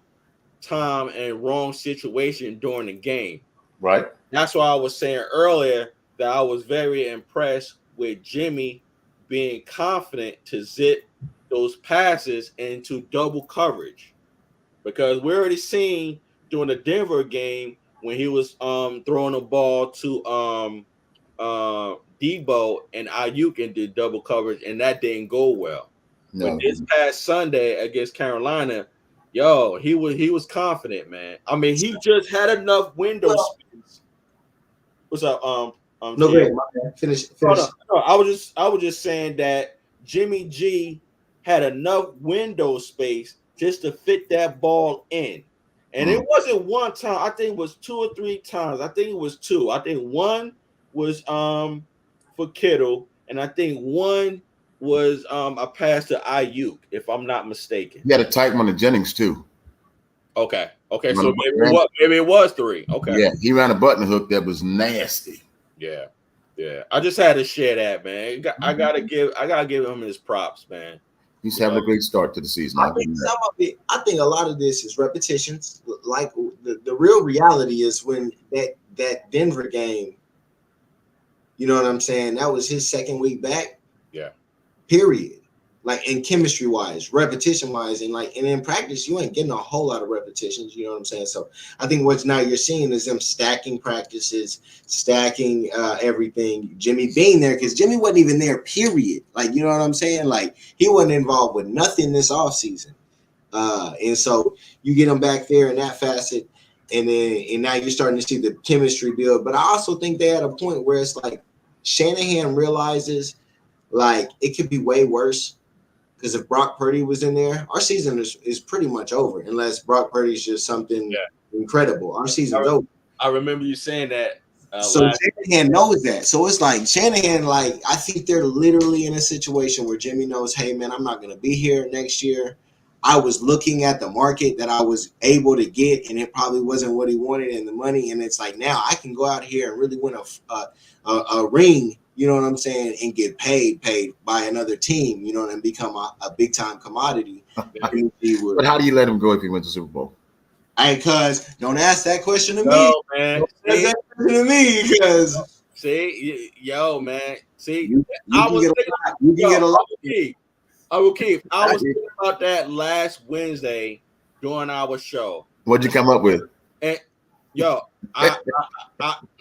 time and wrong situation during the game. Right. That's why I was saying earlier that I was very impressed with Jimmy being confident to zip those passes into double coverage, because we already seen during the Denver game when he was throwing the ball to Debo and Ayuk and did double coverage, and that didn't go well. No. But this past Sunday against Carolina, he was confident, man. I mean, he just had enough window space. What's up? No, go ahead. Finish. No, I was just saying that Jimmy G had enough window space just to fit that ball in. And it wasn't one time. I think it was 2 or 3 times. I think it was 2. I think one was for Kittle, and I think one was a pass to Ayuk, if I'm not mistaken. He had a tight one to Jennings too. Okay. So maybe it was 3. Okay. Yeah, he ran a button hook that was nasty. Yeah. I just had to share that, man. I gotta give him his props, man. He's having a great start to the season. I think a lot of this is repetitions. Like the real reality is when that Denver game, you know what I'm saying? That was his second week back. Yeah. Period. Like in chemistry wise, repetition wise, and in practice, you ain't getting a whole lot of repetitions. You know what I'm saying? So I think what's now you're seeing is them stacking practices, stacking everything. Jimmy being there because Jimmy wasn't even there. Period. Like, you know what I'm saying? Like he wasn't involved with nothing this offseason. And so you get him back there in that facet, and now you're starting to see the chemistry build. But I also think they're at a point where it's like Shanahan realizes like it could be way worse. Because if Brock Purdy was in there, our season is pretty much over unless Brock Purdy's just something incredible. Our season's over. I remember you saying that. So Shanahan knows that. So it's like Shanahan, I think they're literally in a situation where Jimmy knows, hey, man, I'm not going to be here next year. I was looking at the market that I was able to get, and it probably wasn't what he wanted in the money. And it's like now I can go out here and really win a ring. You know what I'm saying, and get paid by another team, you know, and become a big time commodity. But how do you let him go if he wins the Super Bowl? Because don't ask that question to me. No, man. Don't ask that question to me because man. You can get a lot. I will keep. I was thinking about that last Wednesday during our show. What'd you come up with? And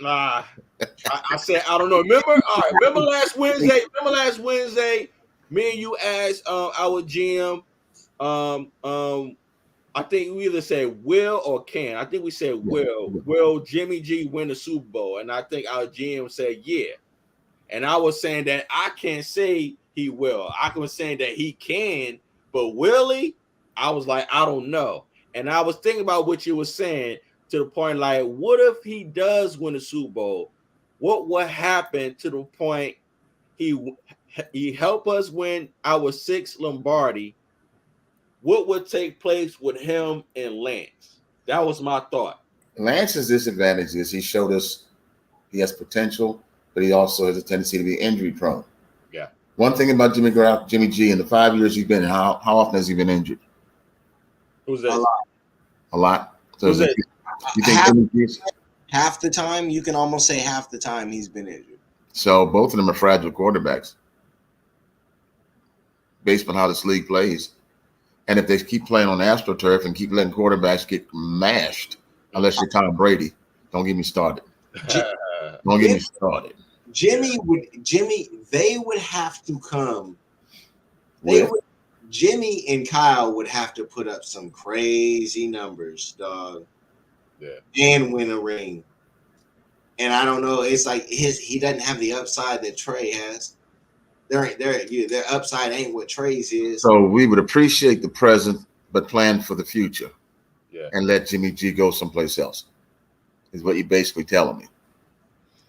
I said, I don't know. Remember last Wednesday, me and you asked our GM, I think we either said will or can. I think we said will. Will Jimmy G win the Super Bowl? And I think our GM said yeah. And I was saying that I can't say he will. I was saying that he can, but will he? I was like, I don't know. And I was thinking about what you were saying to the point, like, what if he does win the Super Bowl? What would happen to the point he help us win our 6th Lombardi? What would take place with him and Lance? That was my thought. Lance's disadvantage is he showed us he has potential, but he also has a tendency to be injury prone. Yeah. One thing about Jimmy G in the 5 years he's been, how often has he been injured? Who's that? A lot. So who's that? You think half the time? You can almost say half the time he's been injured. So both of them are fragile quarterbacks based on how this league plays. And if they keep playing on AstroTurf and keep letting quarterbacks get mashed, unless you're Tom Brady, don't get me started. Don't get me started. Jimmy, they would have to come. Jimmy and Kyle would have to put up some crazy numbers, dog. Yeah. And win a ring. And I don't know. It's like he doesn't have the upside that Trey has. Their upside ain't what Trey's is. So we would appreciate the present but plan for the future. Yeah. And let Jimmy G go someplace else. Is what you're basically telling me.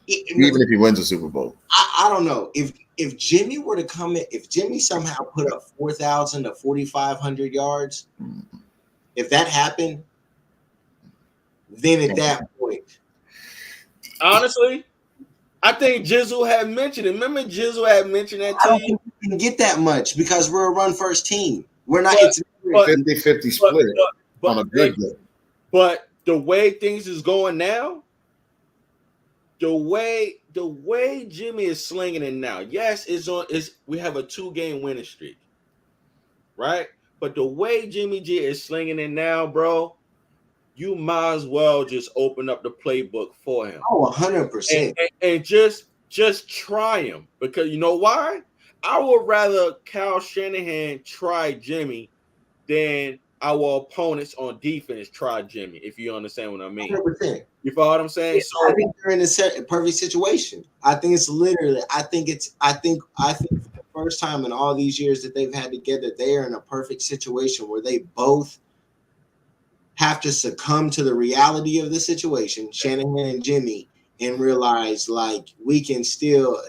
Even if he wins the Super Bowl. I don't know. If Jimmy were to come in, if Jimmy somehow put up 4,000 to 4,500 yards, if that happened, then at that point. Honestly, I think Jizzle had mentioned it. Remember Jizzle had mentioned that to you? I don't think we can get that much because we're a run-first team. We're not. It's 50-50 split on a good day. But the way things is going now, the way Jimmy is slinging it now, yes, we have a 2-game winning streak, right? But the way Jimmy G is slinging it now, bro, you might as well just open up the playbook for him. Oh, 100%. And just try him, because you know why? I would rather Kyle Shanahan try Jimmy than our opponents on defense try Jimmy, if you understand what I mean. 100%. You follow what I'm saying? Yeah, so I think they're in a perfect situation. I think it's literally. I think for the first time in all these years that they've had together, they are in a perfect situation where they both have to succumb to the reality of the situation, Shanahan and Jimmy, and realize like it can still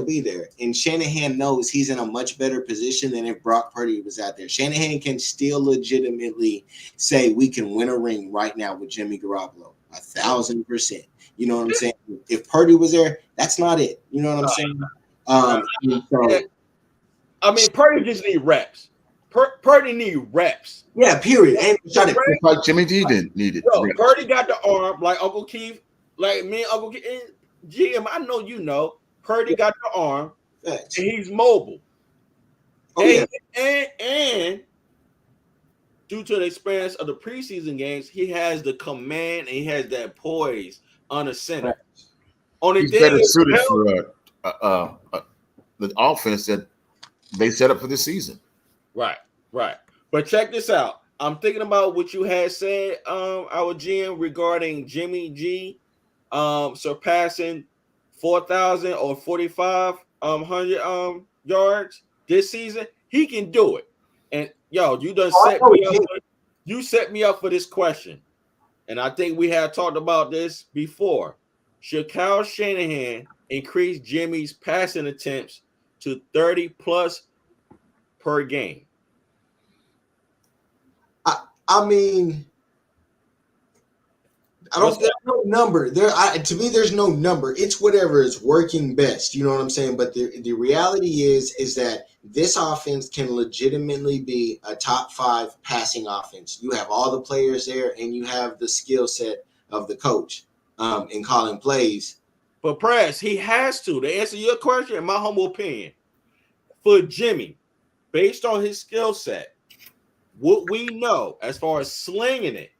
be there. And Shanahan knows he's in a much better position than if Brock Purdy was out there. Shanahan can still legitimately say we can win a ring right now with Jimmy Garoppolo, 1,000%. You know what I'm saying? If Purdy was there, that's not it. You know what I'm saying? I mean, Purdy just need reps. Purdy need reps. Yeah, period. And like Jimmy G didn't need it. Yo, Purdy got the arm, like Uncle Keith, like me and Uncle Keith. And GM, I know you know. Purdy got the arm, and he's mobile. And due to the experience of the preseason games, he has the command and he has that poise on the center. Right. Only he's thing better suited for the offense that they set up for the season. Right. But check this out. I'm thinking about what you had said, our GM, regarding Jimmy G surpassing 4,000 or 4,500 yards this season. He can do it. And yo, you set me up for this question. And I think we had talked about this before. Should Kyle Shanahan increase Jimmy's passing attempts to 30 plus per game? I mean, there's no number there. To me, there's no number. It's whatever is working best. You know what I'm saying? But the reality is that this offense can legitimately be a top 5 passing offense. You have all the players there, and you have the skill set of the coach in calling plays. But Press, he has to answer your question. In my humble opinion, for Jimmy, based on his skill set, what we know as far as slinging it,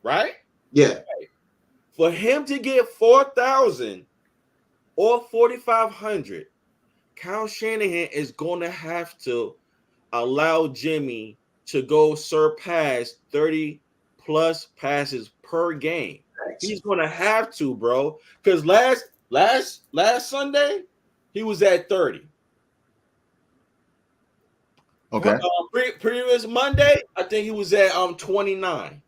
right? Yeah. For him to get 4,000 or 4,500, Kyle Shanahan is going to have to allow Jimmy to go surpass 30 plus passes per game. He's going to have to, bro. Because last Sunday, he was at 30. Okay. Previous Monday, I think he was at 29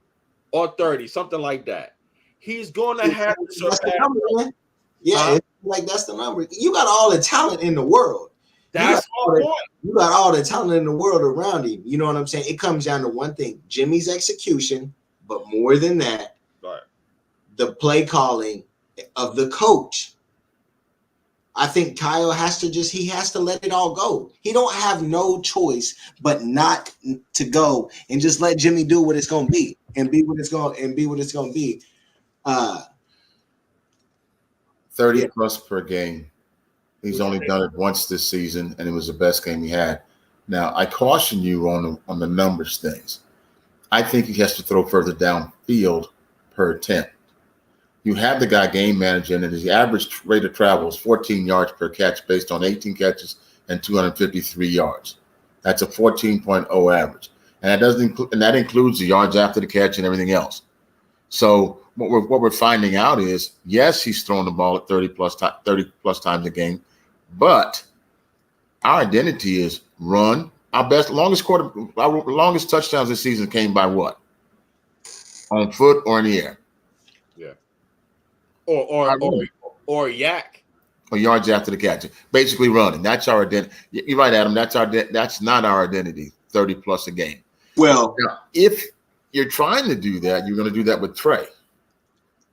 or 30, something like that. He's going to have to surpass. Yeah, like that's the number. You got all the talent in the world. That's my point. You got all the talent in the world around him. You know what I'm saying? It comes down to one thing: Jimmy's execution, but more than that, the play calling of the coach. I think Kyle has to let it all go. He don't have no choice but not to go and just let Jimmy do what it's going to be and be what it's going to be. 30 plus per game. He's only done it once this season, and it was the best game he had. Now, I caution you on the numbers things. I think he has to throw further downfield per attempt. You have the guy game managing, and his average rate of travel is 14 yards per catch based on 18 catches and 253 yards. That's a 14.0 average. And that includes the yards after the catch and everything else. So what we're finding out is, yes, he's throwing the ball at 30 plus times a game, but our identity is run, Our longest touchdowns this season came by what? On foot or in the air? Yeah. Or yak. Or yards after the catch. Basically running. That's our identity. You're right, Adam. That's not our identity. 30 plus a game. Well, now, if you're trying to do that, you're going to do that with Trey.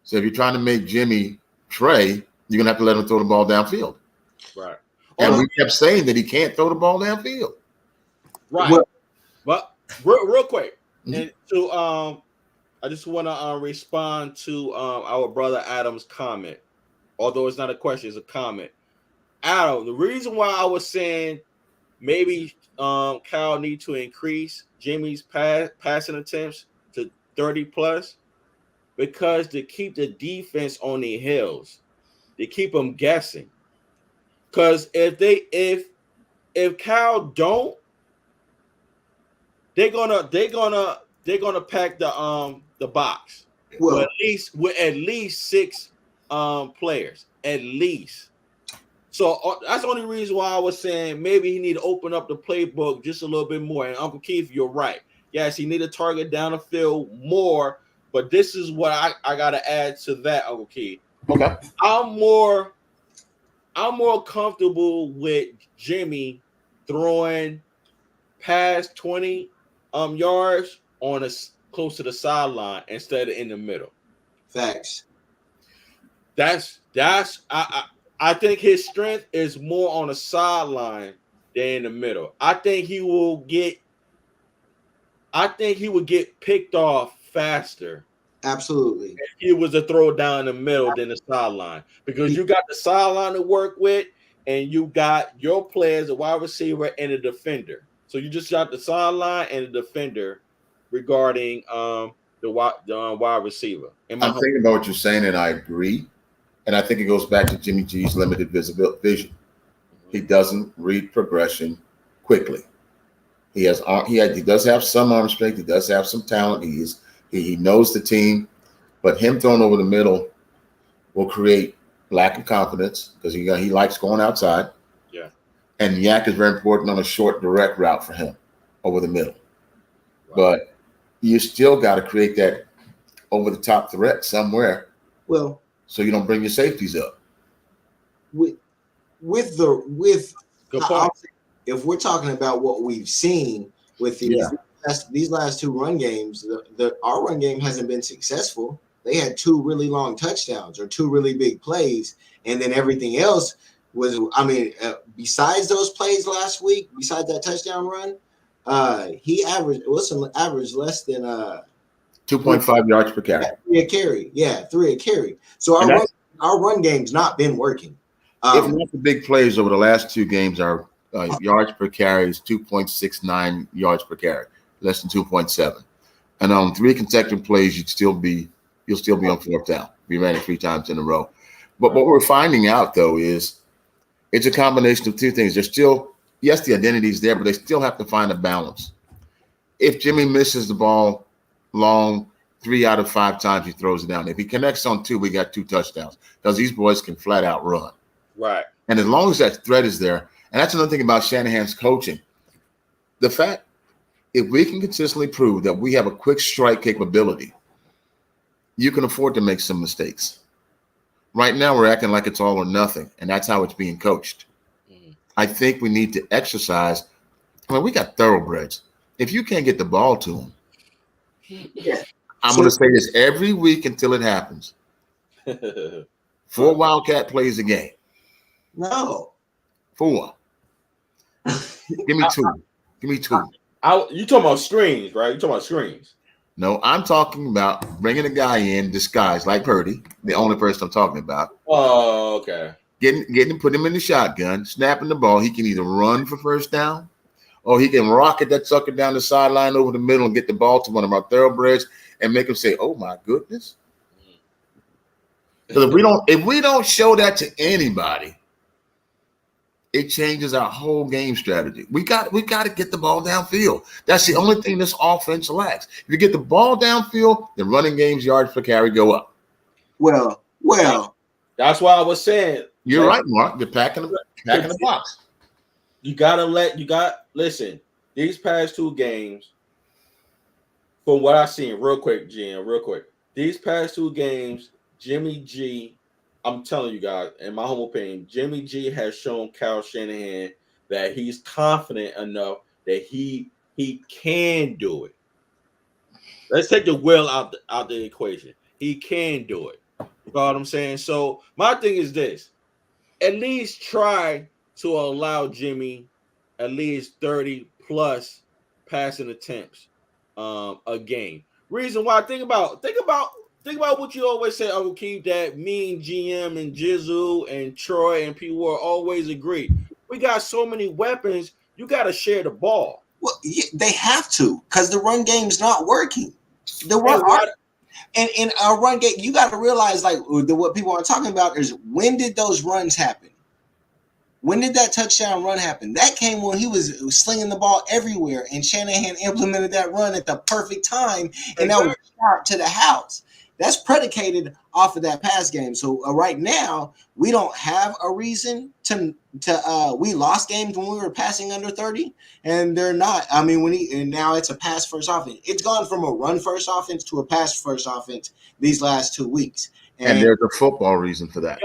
So if you're trying to make Jimmy Trey, you're going to have to let him throw the ball downfield. Right. And we kept saying that he can't throw the ball downfield. Right. But real quick, and to I just want to respond to our brother Adam's comment. Although it's not a question, it's a comment. Adam, the reason why I was saying maybe Kyle need to increase Jimmy's passing attempts to 30 plus, because to keep the defense on their heels, they keep them guessing. Because if Kyle don't, they're gonna pack the box with at least 6 players at least. So that's the only reason why I was saying maybe he need to open up the playbook just a little bit more. And Uncle Keith, you're right. Yes, he need to target down the field more. But this is what I gotta add to that, Uncle Keith. Okay. I'm more comfortable with Jimmy throwing past 20 yards on close to the sideline instead of in the middle. Facts. I think his strength is more on the sideline than in the middle. I think he would get picked off faster. Absolutely. If he was a throw down the middle than the sideline, because you got the sideline to work with, and you got your players, a wide receiver and a defender. So you just got the sideline and the defender regarding the wide receiver. I'm thinking about what you're saying, and I agree. And I think it goes back to Jimmy G's limited vision. He doesn't read progression quickly. He does have some arm strength. He does have some talent. He knows the team, but him throwing over the middle will create lack of confidence because he likes going outside. Yeah. And yak is very important on a short, direct route for him over the middle. Right. But you still got to create that over the top threat somewhere. Well, so you don't bring your safeties up. If we're talking about what we've seen with these last 2 run games, our run game hasn't been successful. They had 2 really long touchdowns or 2 really big plays, and then everything else was. I mean, besides those plays last week, besides that touchdown run, he averaged less than 2.5 yards per carry. 3 a carry. Yeah, 3 a carry. So our run game's not been working. If not the big plays over the last 2 games, our yards per carry is 2.69 yards per carry, less than 2.7. And on 3 consecutive plays, you'll still be on 4th down. We ran it 3 times in a row. But what we're finding out, though, is it's a combination of 2 things. There's still, yes, the identity is there, but they still have to find a balance. If Jimmy misses the ball long, 3 out of 5 times he throws it down. If he connects on 2, we got 2 touchdowns because these boys can flat out run. Right. And as long as that threat is there, and that's another thing about Shanahan's coaching, the fact if we can consistently prove that we have a quick strike capability, you can afford to make some mistakes. Right now, we're acting like it's all or nothing, and that's how it's being coached. Mm-hmm. I think we need to exercise. I mean, we got thoroughbreds. If you can't get the ball to them, I'm going to say this every week until it happens. 4 Wildcat plays a game. No. 4. Give me 2. Give me 2. You talking about screens, right? You talking about screens? No, I'm talking about bringing a guy in disguised like Purdy, the only person I'm talking about. Oh, okay. Getting him, put him in the shotgun, snapping the ball. He can either run for first down, or he can rocket that sucker down the sideline over the middle and get the ball to one of our thoroughbreds and make him say, "Oh my goodness." Because if we don't show that to anybody, it changes our whole game strategy. We got to get the ball downfield. That's the only thing this offense lacks. If you get the ball downfield, the running game's yards per carry go up. Well, that's why I was saying. You're right, Mark. You're packing the box. Listen. these past 2 games, from what I've seen, real quick, these past 2 games, Jimmy G, I'm telling you guys, in my humble opinion, Jimmy G has shown Kyle Shanahan that he's confident enough that he can do it. Let's take the will out the equation. He can do it. You know what I'm saying? So my thing is this: at least try to allow Jimmy at least 30 plus passing attempts a game. Reason why, think about what you always say, Uncle Keith, that me and GM and Jizzle and Troy and P Ward always agree. We got so many weapons, you got to share the ball. Well, they have to, because the run game's not working. The run and in a run game, you got to realize, like, what people are talking about is, when did those runs happen? When did that touchdown run happen? That came when he was slinging the ball everywhere, and Shanahan implemented that run at the perfect time, and that was sharp to the house. That's predicated off of that pass game. So right now, we don't have a reason to we lost games when we were passing under 30, and they're not. I mean, and now it's a pass first offense. It's gone from a run first offense to a pass first offense these last 2 weeks. And there's a football reason for that.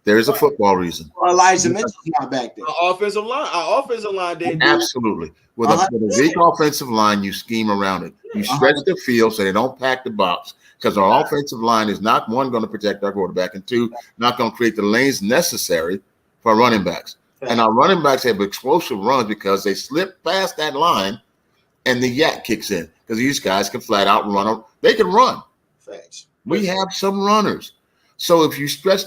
There's a football reason. Elijah Mitchell's not back there. Our offensive line didn't absolutely. With a weak offensive line, you scheme around it. You stretch the field so they don't pack the box, because our offensive line is not, one, going to protect our quarterback, and two, not going to create the lanes necessary for our running backs. And our running backs have explosive runs because they slip past that line and the yak kicks in, because these guys can flat out run. They can run. Thanks. We have some runners. So if you stretch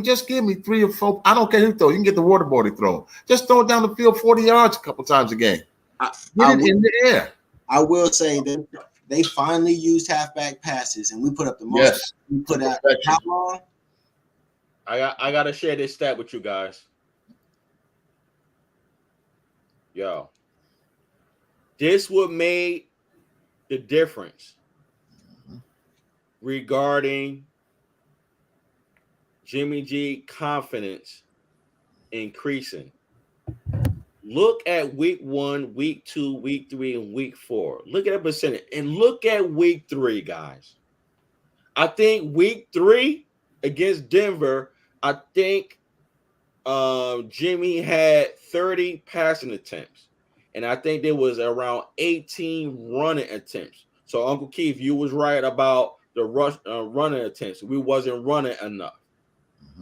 just give me 3 or 4. I don't care who throw. You can get the waterboarding throw. Just throw it down the field 40 yards a couple times a game. Get it in the air. I will say that they finally used halfback passes, and we put up the most. Yes. We put out how long? I gotta share this stat with you guys. Yo, this what made the difference regarding Jimmy G confidence increasing. Look at week 1, week 2, week 3, and week 4. Look at the percentage, and look at week 3, guys. I think week 3 against Denver, I think Jimmy had 30 passing attempts, and I think there was around 18 running attempts. So Uncle Keith, you was right about the running attempts. We wasn't running enough.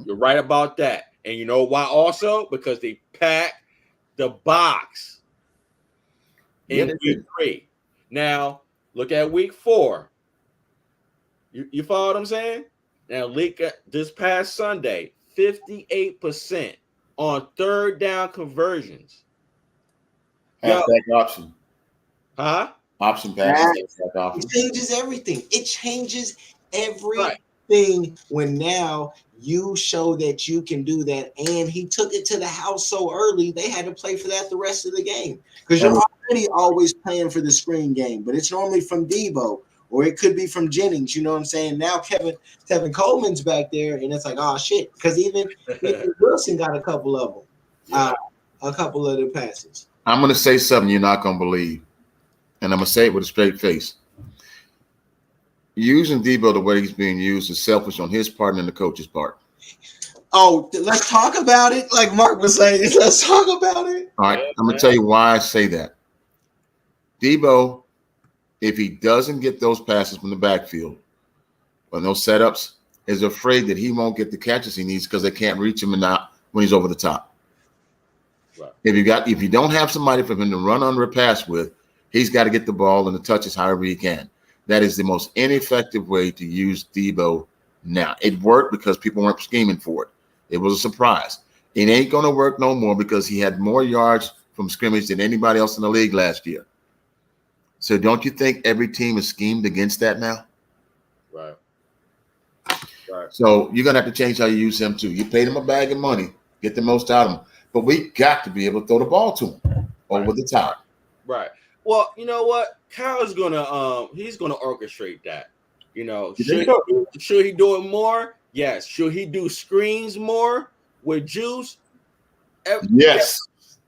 You're right about that. And you know why also? Because they packed the box in week 3. Now, look at week 4. You follow what I'm saying? Now, look at this past Sunday, 58% on third down conversions. Halfback option. Huh? Option pass. It changes everything. It changes everything when now you show that you can do that. And he took it to the house so early, they had to play for that the rest of the game. Because you're already always playing for the screen game, but it's normally from Debo, or it could be from Jennings. You know what I'm saying? Now Kevin Coleman's back there, and it's like, oh shit. Because even Wilson got a couple of them, a couple of the passes. I'm going to say something you're not going to believe, and I'm going to say it with a straight face. Using Debo the way he's being used is selfish on his part and the coach's part. Oh, let's talk about it. Like Mark was saying, let's talk about it. All right, I'm going to tell you why I say that. Debo, if he doesn't get those passes from the backfield or those setups, is afraid that he won't get the catches he needs because they can't reach him when he's over the top. Right. If you don't have somebody for him to run under a pass with, he's got to get the ball and the touches however he can. That is the most ineffective way to use Debo now. It worked because people weren't scheming for it. It was a surprise. It ain't going to work no more because he had more yards from scrimmage than anybody else in the league last year. So don't you think every team is schemed against that now? Right. So you're going to have to change how you use him too. You paid him a bag of money, get the most out of him. But we got to be able to throw the ball to him over the top. Right. Well, you know what? Kyle's gonna he's gonna orchestrate that. You know, should he do it more? Yes. Should he do screens more with Juice? Yes.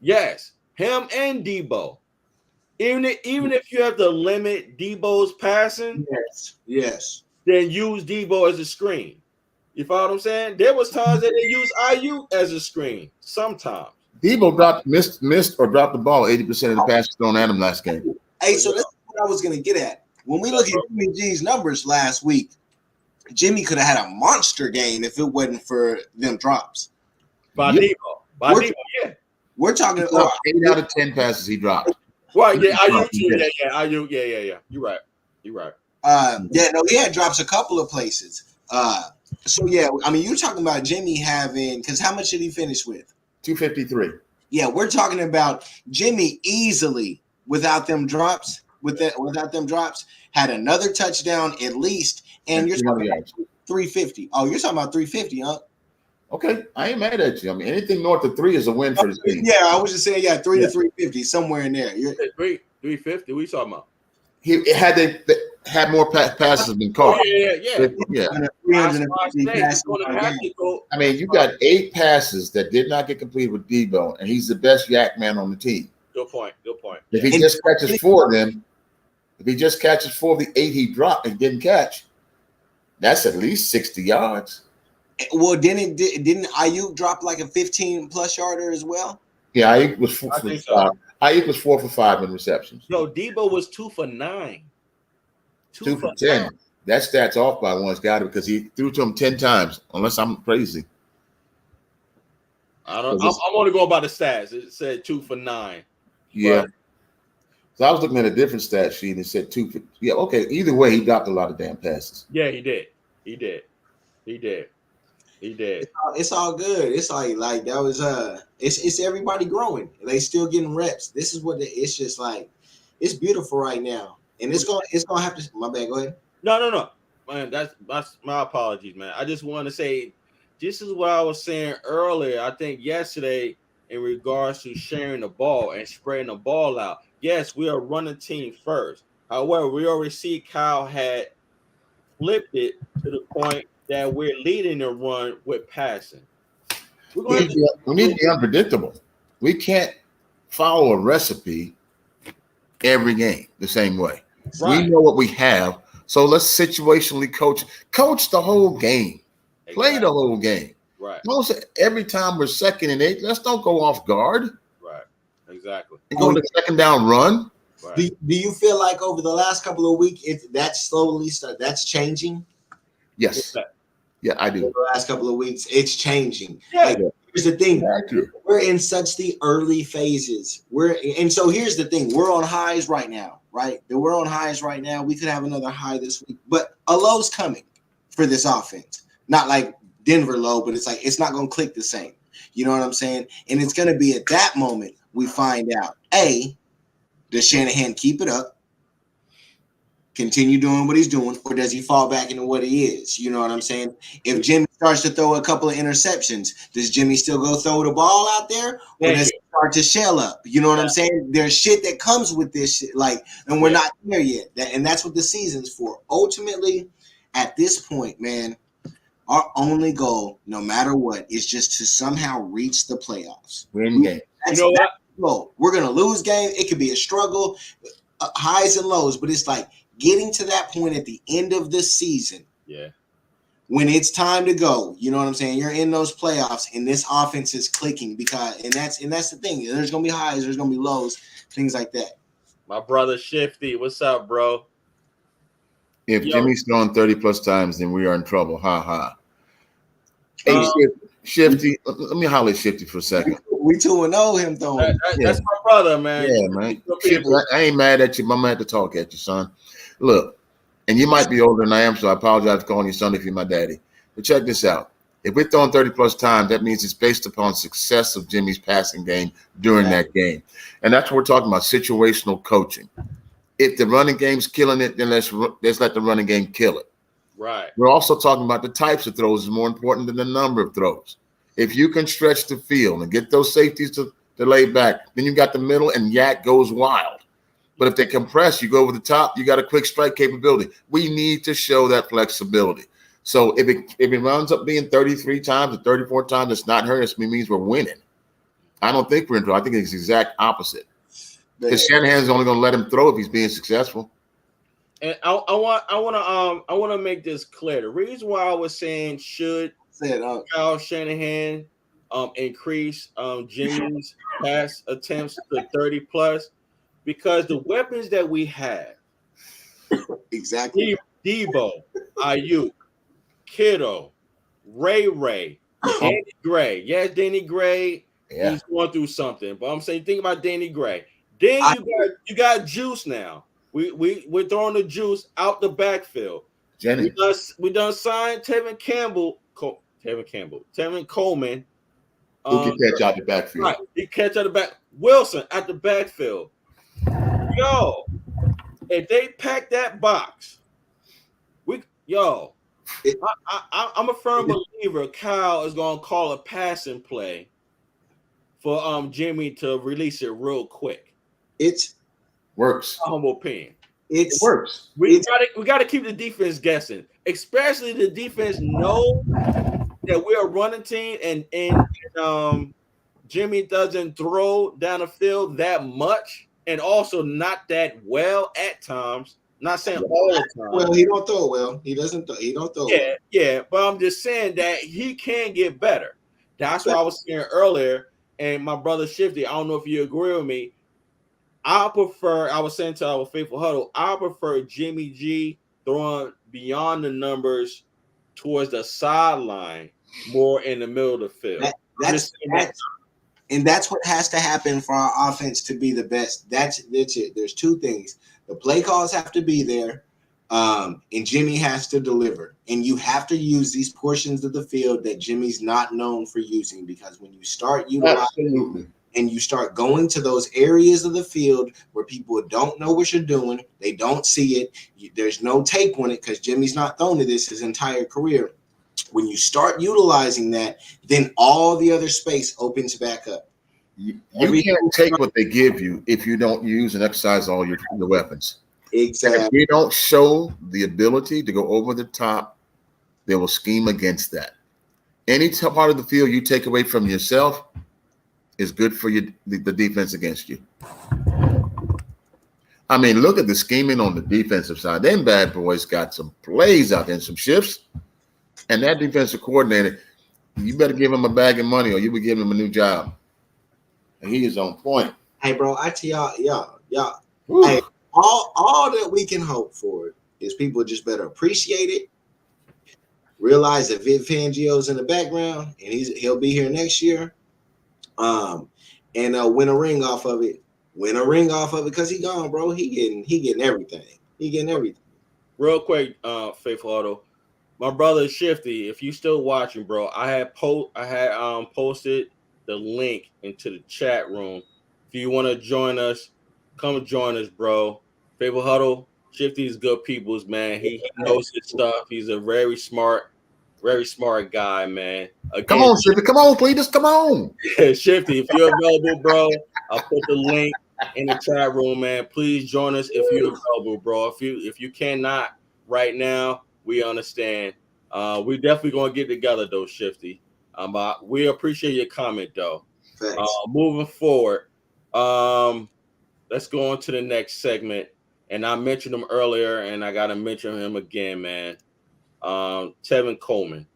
Yes. Him and Debo. Even if you have to limit Debo's passing, yes, then use Debo as a screen. You follow what I'm saying? There was times that they used Ayuk as a screen. Sometimes Debo missed or dropped the ball 80% of the passes thrown at him last game. Hey, so that's what I was gonna get at. When we look at Jimmy G's numbers last week, Jimmy could have had a monster game if it wasn't for them drops. By Debo, yeah. We're talking 8 out of 10 passes he dropped. Right, yeah, Ayuk too. Ayuk, yeah. You're right. He had drops a couple of places. So yeah, I mean, you're talking about Jimmy having, because how much did he finish with? 253. Yeah, we're talking about Jimmy easily without them drops, had another touchdown at least, and you're talking about 350. Oh, you're talking about 350, huh? Okay, I ain't mad at you. I mean, anything north of 3 is a win for the team. Yeah, I was just saying, 3 to 350, somewhere in there. 350. What are you talking about? He had more passes than caught. Yeah. 350 passes. I mean, you got 8 passes that did not get completed with Debo, and he's the best yak man on the team. Good point. If he just catches 4 of them, if he just catches 4 of the 8 he dropped and didn't catch, that's at least 60 yards. Well, didn't Ayuk drop like a 15+ yarder as well? Yeah, Ayuk was 4 for 5. Ayuk was 4 for 5 in receptions. No, Debo was 2 for 9. 2 for 10. That stat's off by one's got it because he threw to him 10 times, unless I'm crazy. I want to go by the stats. It said 2 for 9. Yeah. But, so I was looking at a different stat sheet and it said 2 for. Yeah, okay. Either way, he dropped a lot of damn passes. Yeah, he did. It's all good. It's like that was it's everybody growing. They still getting reps. This is what it's just like. It's beautiful right now, and it's gonna have to. My bad. Go ahead. No, man. That's my apologies, man. I just want to say, this is what I was saying earlier. I think yesterday in regards to sharing the ball and spreading the ball out. Yes, we are running team first. However, we already see Kyle had flipped it to the point that we're leading the run with passing. We need to be unpredictable. We can't follow a recipe every game the same way. Right. We know what we have, so let's situationally coach the whole game. Exactly. Play the whole game. Right. Don't say every time we're 2nd and 8, let's don't go off guard. Right. Exactly. And go to 2nd down run. Right. Do you feel like over the last couple of weeks, that's changing? Yes. Yeah, I do. Over the last couple of weeks, it's changing. Yeah. Here's the thing. We're in such the early phases. So here's the thing. We're on highs right now, right? We're on highs right now. We could have another high this week, but a low's coming for this offense. Not like Denver low, but it's like it's not going to click the same. You know what I'm saying? And it's going to be at that moment we find out, A, does Shanahan keep it up? Continue doing what he's doing, or does he fall back into what he is? You know what I'm saying? If Jimmy starts to throw a couple of interceptions, does Jimmy still go throw the ball out there, or does he start to shell up? You know what I'm saying? There's shit that comes with this shit, and we're not there yet. And that's what the season's for. Ultimately, at this point, man, our only goal, no matter what, is just to somehow reach the playoffs. Win game. You know what? Goal. We're gonna lose game. It could be a struggle, highs and lows, but it's like getting to that point at the end of the season. Yeah. When it's time to go, you know what I'm saying? You're in those playoffs and this offense is clicking and that's the thing. There's gonna be highs, there's gonna be lows, things like that. My brother Shifty, what's up, bro? If Jimmy's thrown 30+ times, then we are in trouble. Ha ha. Hey, Shifty, let me holler at Shifty for a second. We 2-0 him throwing. That's my brother, man. Yeah, man. Shifty, I ain't mad at you, but I'm gonna have to talk at you, son. Look, and you might be older than I am, so I apologize for calling you son if you're my daddy. But check this out. If we're throwing 30+ times, that means it's based upon success of Jimmy's passing game during that game. And that's what we're talking about, situational coaching. If the running game's killing it, then let's let the running game kill it. Right. We're also talking about the types of throws is more important than the number of throws. If you can stretch the field and get those safeties to lay back, then you got the middle and yak goes wild. But if they compress, you go over the top, you got a quick strike capability. We need to show that flexibility. So if it rounds up being 33 times or 34 times, it's not hurting us. It means we're winning. I don't think we're in trouble. I think it's the exact opposite. Because Shanahan's only going to let him throw if he's being successful. And I want to make this clear. The reason why I was saying should Kyle Shanahan increase Jimmy's pass attempts to 30 plus, because the weapons that we have, exactly, Debo, Ayuk, Kittle, Ray, Danny Gray. Yes, Danny Gray, he's going through something. But I'm saying, think about Danny Gray. Then you got Juice now. We're throwing the Juice out the backfield. We done signed Tevin Coleman. Who can catch out the backfield? Right, he catch out the back. Wilson at the backfield. Yo, if they pack that box, I'm a firm believer Kyle is gonna call a passing play for Jimmy to release it real quick. It works. My humble opinion. It works. We gotta keep the defense guessing, especially the defense know that we're a running team, and Jimmy doesn't throw down the field that much, and also not that well at times. Not saying all the time. Well, he don't throw well. He doesn't. He don't throw. Yeah, well. Yeah. But I'm just saying that he can get better. That's what I was saying earlier. And my brother Shifty, I don't know if you agree with me. I was saying to our faithful huddle, I prefer Jimmy G throwing beyond the numbers towards the sideline, more in the middle of the field. That's what has to happen for our offense to be the best. That's it. There's two things. The play calls have to be there, and Jimmy has to deliver. And you have to use these portions of the field that Jimmy's not known for using, because when you start utilizing and you start going to those areas of the field where people don't know what you're doing, they don't see it, there's no tape on it because Jimmy's not thrown to this his entire career. When you start utilizing that, then all the other space opens back up. You can't take what they give you if you don't use and exercise all your weapons. Exactly. And if you don't show the ability to go over the top, they will scheme against that. Any part of the field you take away from yourself is good for the defense against you. I mean, look at the scheming on the defensive side. Them bad boys got some plays out there and some shifts. And that defensive coordinator, you better give him a bag of money or you would give him a new job. And he is on point. Hey, bro, I tell y'all. Hey, all that we can hope for is people just better appreciate it, realize that Vic Fangio's in the background and he'll be here next year, and win a ring off of it. Win a ring off of it because he gone, bro. He getting everything. He getting everything. Real quick, Faithful Auto. My brother Shifty, if you still watching, bro, I had posted the link into the chat room. If you want to join us, come join us, bro. Faithful Huddle, Shifty's good people's, man. He knows his stuff. He's a very smart guy, man. Again, come on, Shifty. Come on, please. Just come on. Shifty, if you're available, bro, I'll put the link in the chat room, man. Please join us if you're available, bro. If you cannot right now, we understand. We definitely gonna get together though, Shifty. We appreciate your comment though. Moving forward, let's go on to the next segment. And I mentioned him earlier, and I gotta mention him again, man. Tevin Coleman.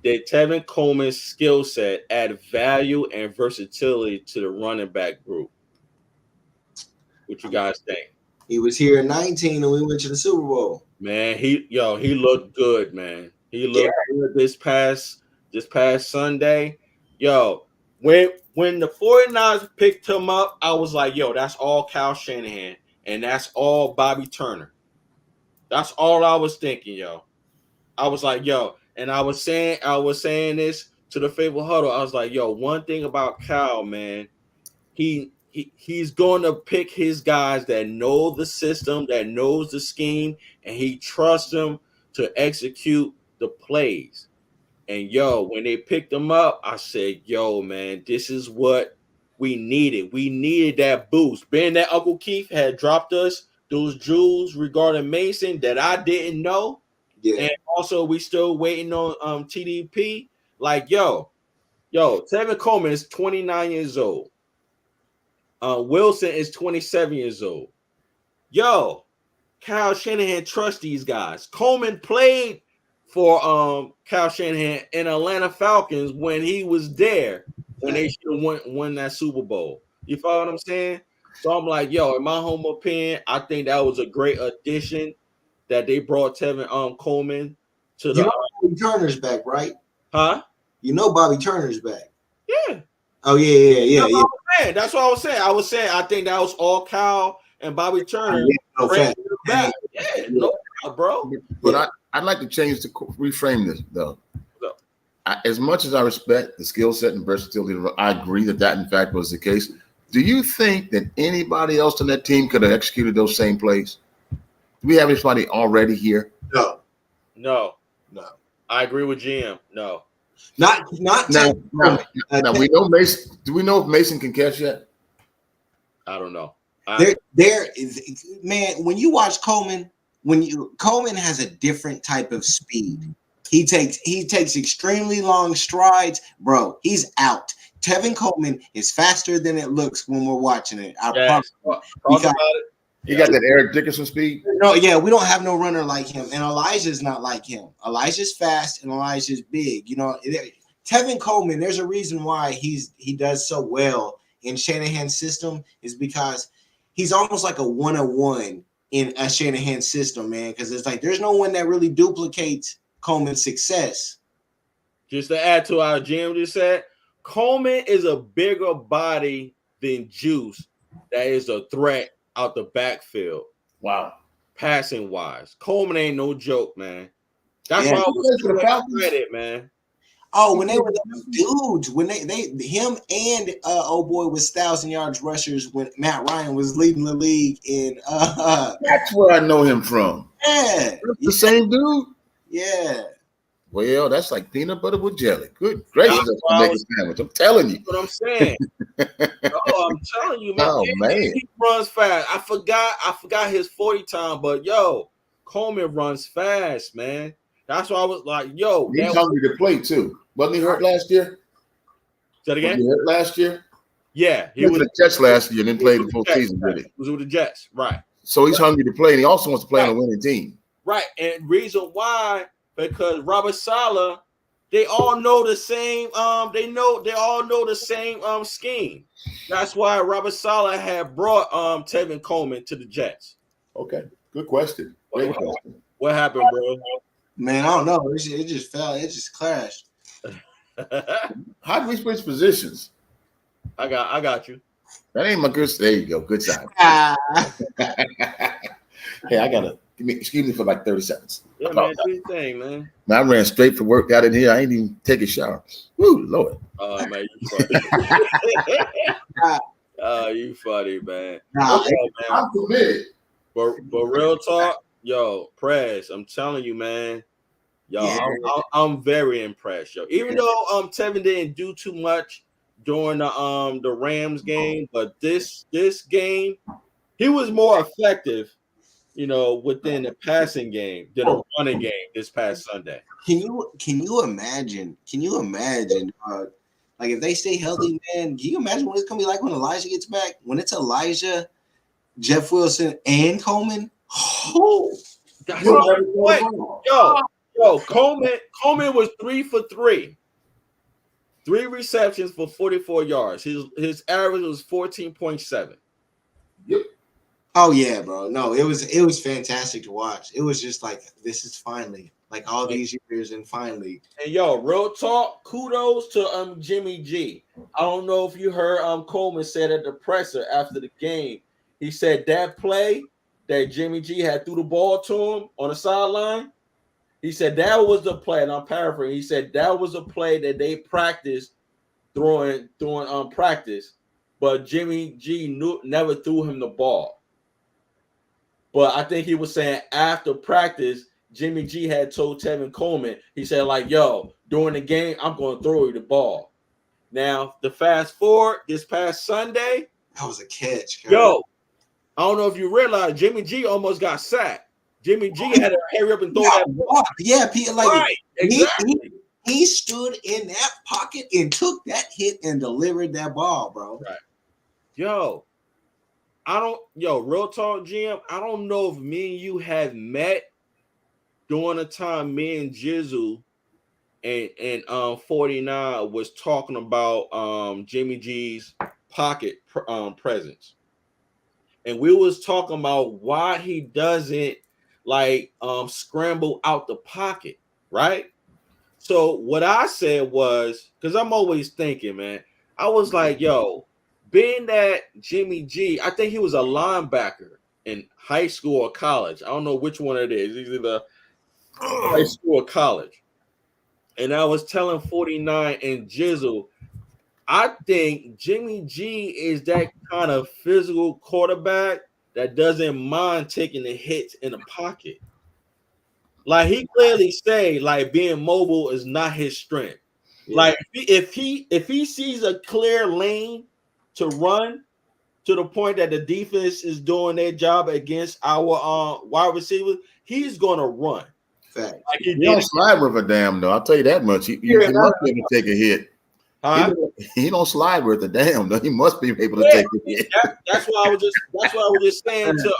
Did Tevin Coleman's skill set add value and versatility to the running back group? What you guys think? He was here in 19 and we went to the Super Bowl. Man, he looked good, man. He looked good this past Sunday. Yo, when the 49ers picked him up, I was like, yo, that's all Kyle Shanahan and that's all Bobby Turner. That's all I was thinking, yo. I was like, yo, and I was saying this to the faithful huddle. I was like, yo, one thing about Kyle, man, he's going to pick his guys that know the system, that knows the scheme, and he trusts them to execute the plays. And yo, when they picked him up, I said, yo, man, this is what we needed. We needed that boost. Being that Uncle Keith had dropped us those jewels regarding Mason that I didn't know. Yeah. And also we still waiting on TDP. Like, yo, Tevin Coleman is 29 years old. Wilson is 27 years old. Yo, Kyle Shanahan trusts these guys. Coleman played for Kyle Shanahan in Atlanta Falcons when he was there, when they should have won that Super Bowl. You follow what I'm saying? So I'm like, yo, in my humble opinion, I think that was a great addition that they brought Tevin Coleman to the. Bobby Turner's back, right? Huh? You know Bobby Turner's back. Yeah. Oh yeah. That's what I was saying. I was saying I think that was all Kyle and Bobby Turner. Back. Yeah, no, bro. But I'd like to change reframe this though. No. As much as I respect the skill set and versatility, I agree that in fact was the case. Do you think that anybody else on that team could have executed those same plays? Do we have anybody already here? No. I agree with GM. No. Not now, we know Mason. Do we know if Mason can catch yet? I don't know. There is, man. When you watch Coleman, Coleman has a different type of speed. He takes extremely long strides, bro. He's out. Tevin Coleman is faster than it looks when we're watching it. I promise. He got that Eric Dickerson speed. No, yeah, we don't have no runner like him, and Elijah's not like him. Elijah's fast and Elijah's big. You know, Tevin Coleman. There's a reason why he does so well in Shanahan's system is because he's almost like a 101 in a Shanahan system, man. Because it's like there's no one that really duplicates Coleman's success. Just to add to our GM just said, Coleman is a bigger body than Juice. That is a threat out the backfield. Wow. Passing wise. Coleman ain't no joke, man. That's why I was credit, man. Oh, when they were the dudes, when they him and old boy was 1,000 yards rushers when Matt Ryan was leading the league in that's where I know him from. Yeah. That's the same dude? Yeah. Well, that's like peanut butter with jelly. Good gracious, make a sandwich. I'm telling you. That's what I'm saying. I'm telling you, man. Oh, man. He runs fast. I forgot his 40 time, but yo, Coleman runs fast, man. That's why I was like, yo. He's hungry to play too. Wasn't he hurt last year? Say that again? Was he hurt last year? Yeah. He was with the Jets last year and then played the full season with it. He was with the Jets, right. So he's hungry to play, and he also wants to play on a winning team. Right. And reason why, because Robert Saleh, they all know the same. They all know the same scheme. That's why Robert Saleh had brought Tevin Coleman to the Jets. Okay, good question. Great question. What happened, bro? Man, I don't know. It just fell. It just clashed. How do we switch positions? I got you. That ain't my good. There you go. Good side. Hey, I gotta excuse me for like 30 seconds. Yeah, man, do your thing, man. I ran straight for work out in here. I ain't even take a shower. Woo, Lord. Oh man, you funny. You funny, man. I'm committed. But real talk, yo, Prez, I'm telling you, man. Yo, yeah. I'm very impressed, yo. Even though Tevin didn't do too much during the Rams game, but this game, he was more effective, you know, within the passing game than a running game this past Sunday. Can you imagine? Like if they stay healthy, man, can you imagine what it's gonna be like when Elijah gets back? When it's Elijah, Jeff Wilson, and Coleman. Oh, yo, Coleman was 3 for 3. 3 receptions for 44 yards. His average was 14.7. Yep. Oh yeah, bro. No, it was fantastic to watch. It was just like this is finally like all these years and finally. And yo, real talk, kudos to Jimmy G. I don't know if you heard Coleman said at the presser after the game. He said that play that Jimmy G had threw the ball to him on the sideline. He said that was the play, and I'm paraphrasing. He said that was a play that they practiced throwing practice, but Jimmy G never threw him the ball. But I think he was saying after practice, Jimmy G had told Tevin Coleman, he said, like, yo, during the game, I'm going to throw you the ball. Now, the fast forward this past Sunday. That was a catch. Girl. Yo, I don't know if you realize Jimmy G almost got sacked. Jimmy G had to hurry up and throw that ball. Yeah, Peter, like right, exactly. He stood in that pocket and took that hit and delivered that ball, bro. Right. Yo, real talk, GM. I don't know if me and you have met during the time me and Jizzle and 49 was talking about Jimmy G's pocket presence. And we was talking about why he doesn't like scramble out the pocket, right? So what I said was, because I'm always thinking, man, I was like, yo, being that Jimmy G, I think he was a linebacker in high school or college. I don't know which one it is. It's either high school or college. And I was telling 49 and Jizzle, I think Jimmy G is that kind of physical quarterback that doesn't mind taking the hits in the pocket. Like he clearly say, like being mobile is not his strength. Yeah. Like if he sees a clear lane to run to the point that the defense is doing their job against our wide receivers, he's gonna run. Fact. Like he don't slide with a damn though. I'll tell you that much. He must be able to take a hit. Huh? He don't slide with a damn though. He must be able to take a hit. That's why I was just saying to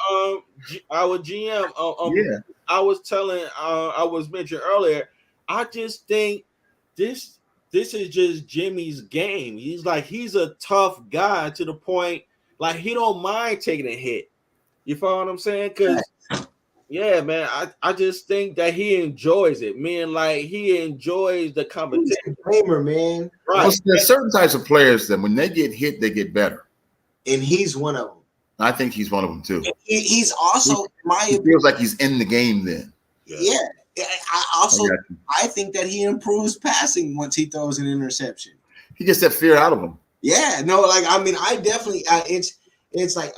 our GM. Yeah. I was mentioning earlier. I just think this is just Jimmy's game. He's a tough guy to the point like he don't mind taking a hit. You follow what I'm saying? Because yeah, man, I just think that he enjoys it. Man, like he enjoys the competition. He's a gamer, man. Right. Well, there's certain types of players that when they get hit, they get better. And he's one of them. I think he's one of them too. He's also he feels like he's in the game then. Yeah. I think that he improves passing once he throws an interception. He gets that fear out of him. Yeah, no, like I mean, I definitely it's like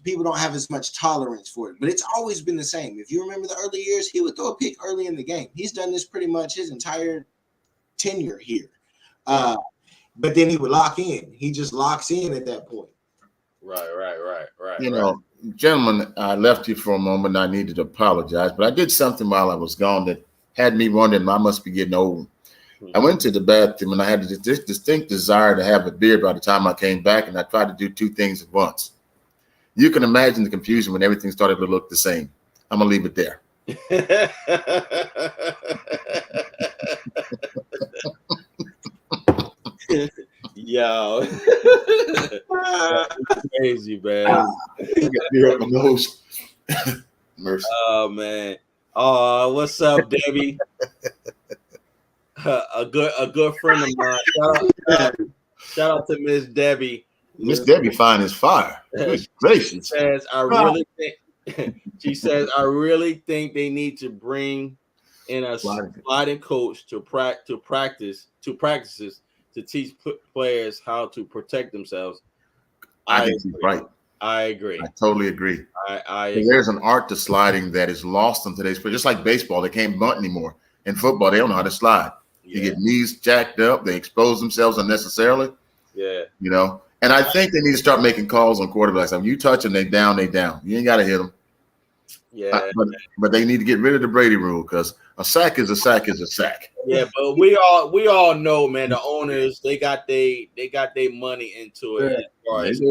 people don't have as much tolerance for it, but it's always been the same. If you remember the early years, he would throw a pick early in the game. He's done this pretty much his entire tenure here. But then he would lock in. He just locks in at that point. Right. You know, gentlemen, I left you for a moment. I needed to apologize, but I did something while I was gone that had me wondering I must be getting old. I went to the bathroom and I had this distinct desire to have a beer by the time I came back, and I tried to do two things at once. You can imagine the confusion when everything started to look the same. I'm going to leave it there. Yo. Crazy, man. Beer up my nose. Mercy. Oh, man. Oh, what's up, Debbie? A good friend of mine. Shout out to Miss Debbie. Miss Debbie fine as fire. Gracious. She says, she says, I really think they need to bring in a sliding coach to practices to teach players how to protect themselves. I think she's right. I agree. I totally agree. I agree. There's an art to sliding that is lost in today's play. Just like baseball, they can't bunt anymore. In football, they don't know how to slide. Yeah. You get knees jacked up. They expose themselves unnecessarily. Yeah. You know, and I think they need to start making calls on quarterbacks. Like, you touch them, they down. You ain't got to hit them. Yeah. But they need to get rid of the Brady rule because a sack is a sack is a sack. Yeah, but we all know, man, the owners, they got their money into it as far as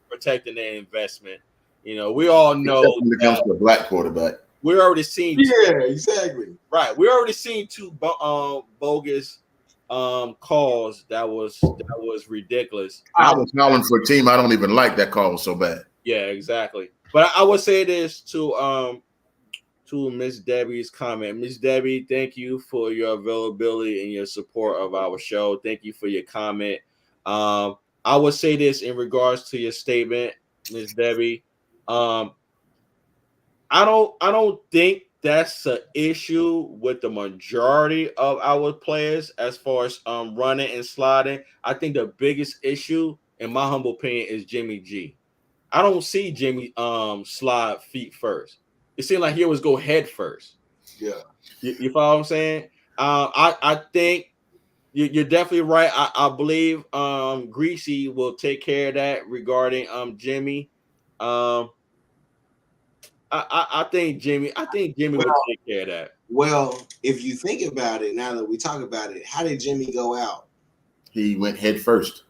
protecting their investment. You know, we all know when it comes to a black quarterback. We're already seen exactly. Right. We already seen two bogus calls that was ridiculous. I was calling for a team I don't even like. That call was so bad. Yeah, exactly. But I would say this to Miss Debbie's comment. Miss Debbie, thank you for your availability and your support of our show. Thank you for your comment. I would say this in regards to your statement, Miss Debbie. I don't think that's an issue with the majority of our players as far as running and sliding. I think the biggest issue, in my humble opinion, is Jimmy G. I don't see Jimmy slide feet first. It seemed like he always go head first. Yeah. You follow what I'm saying? I think you're definitely right. I believe Greasy will take care of that regarding Jimmy. I think Jimmy will take care of that. Well, if you think about it, now that we talk about it, how did Jimmy go out? He went head first.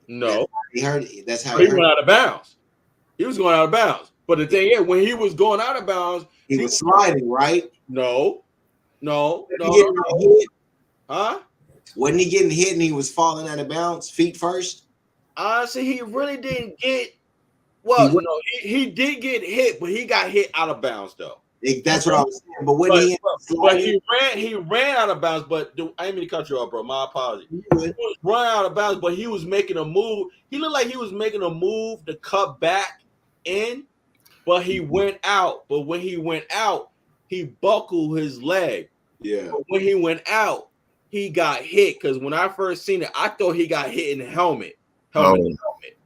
No. He heard it. That's how he went out of bounds. He was going out of bounds. But the thing is, when he was going out of bounds, he was sliding, right? No. Huh? Wasn't he getting hit and he was falling out of bounds, feet first? Honestly, he really didn't get. Well, he did get hit, but he got hit out of bounds though. That's what I was saying. But when he ran out of bounds. But I didn't mean to cut you off, bro. My apologies. He was running out of bounds, but he was making a move. He looked like he was making a move to cut back in, but he went out. But when he went out, he buckled his leg. Yeah. But when he went out, he got hit. Because when I first seen it, I thought he got hit in the helmet. Helmet.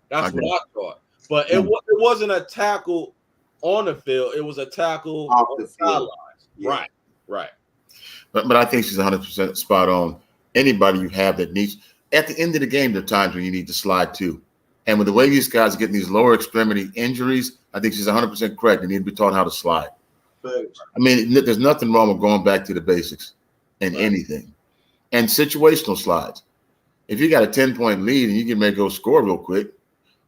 That's what I thought. But it wasn't a tackle on the field. It was a tackle off the sidelines. Yeah. Right. But I think she's 100% spot on. Anybody you have that needs – at the end of the game, there are times when you need to slide too. And with the way these guys are getting these lower extremity injuries, I think she's 100% correct. They need to be taught how to slide. Thanks. I mean, there's nothing wrong with going back to the basics in anything. And situational slides. If you got a 10-point lead and you can make go score real quick,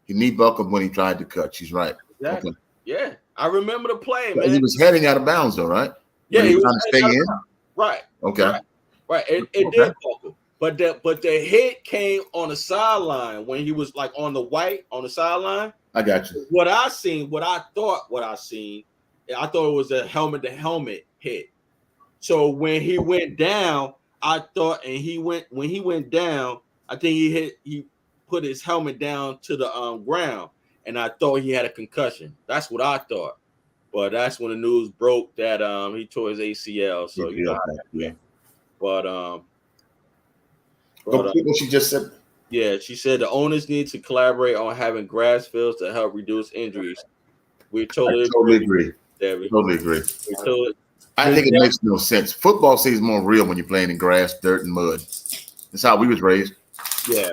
he knee buckled when he tried to cut. She's right. Exactly. Okay. Yeah. I remember the play, man. He was heading out of bounds, though, right? Yeah, he was trying to stay in. Right. Okay. Right. It did buckle. But the hit came on the sideline when he was like on the sideline. I got you. What I seen, I thought it was a helmet to helmet hit. So when he went down, I thought, when he went down, I think he put his helmet down to the ground, and I thought he had a concussion. That's what I thought. But that's when the news broke that he tore his ACL. So what she just said. Yeah, she said the owners need to collaborate on having grass fields to help reduce injuries. We totally agree. Totally agree. I think it makes no sense. Football seems more real when you're playing in grass, dirt, and mud. That's how we was raised. Yeah.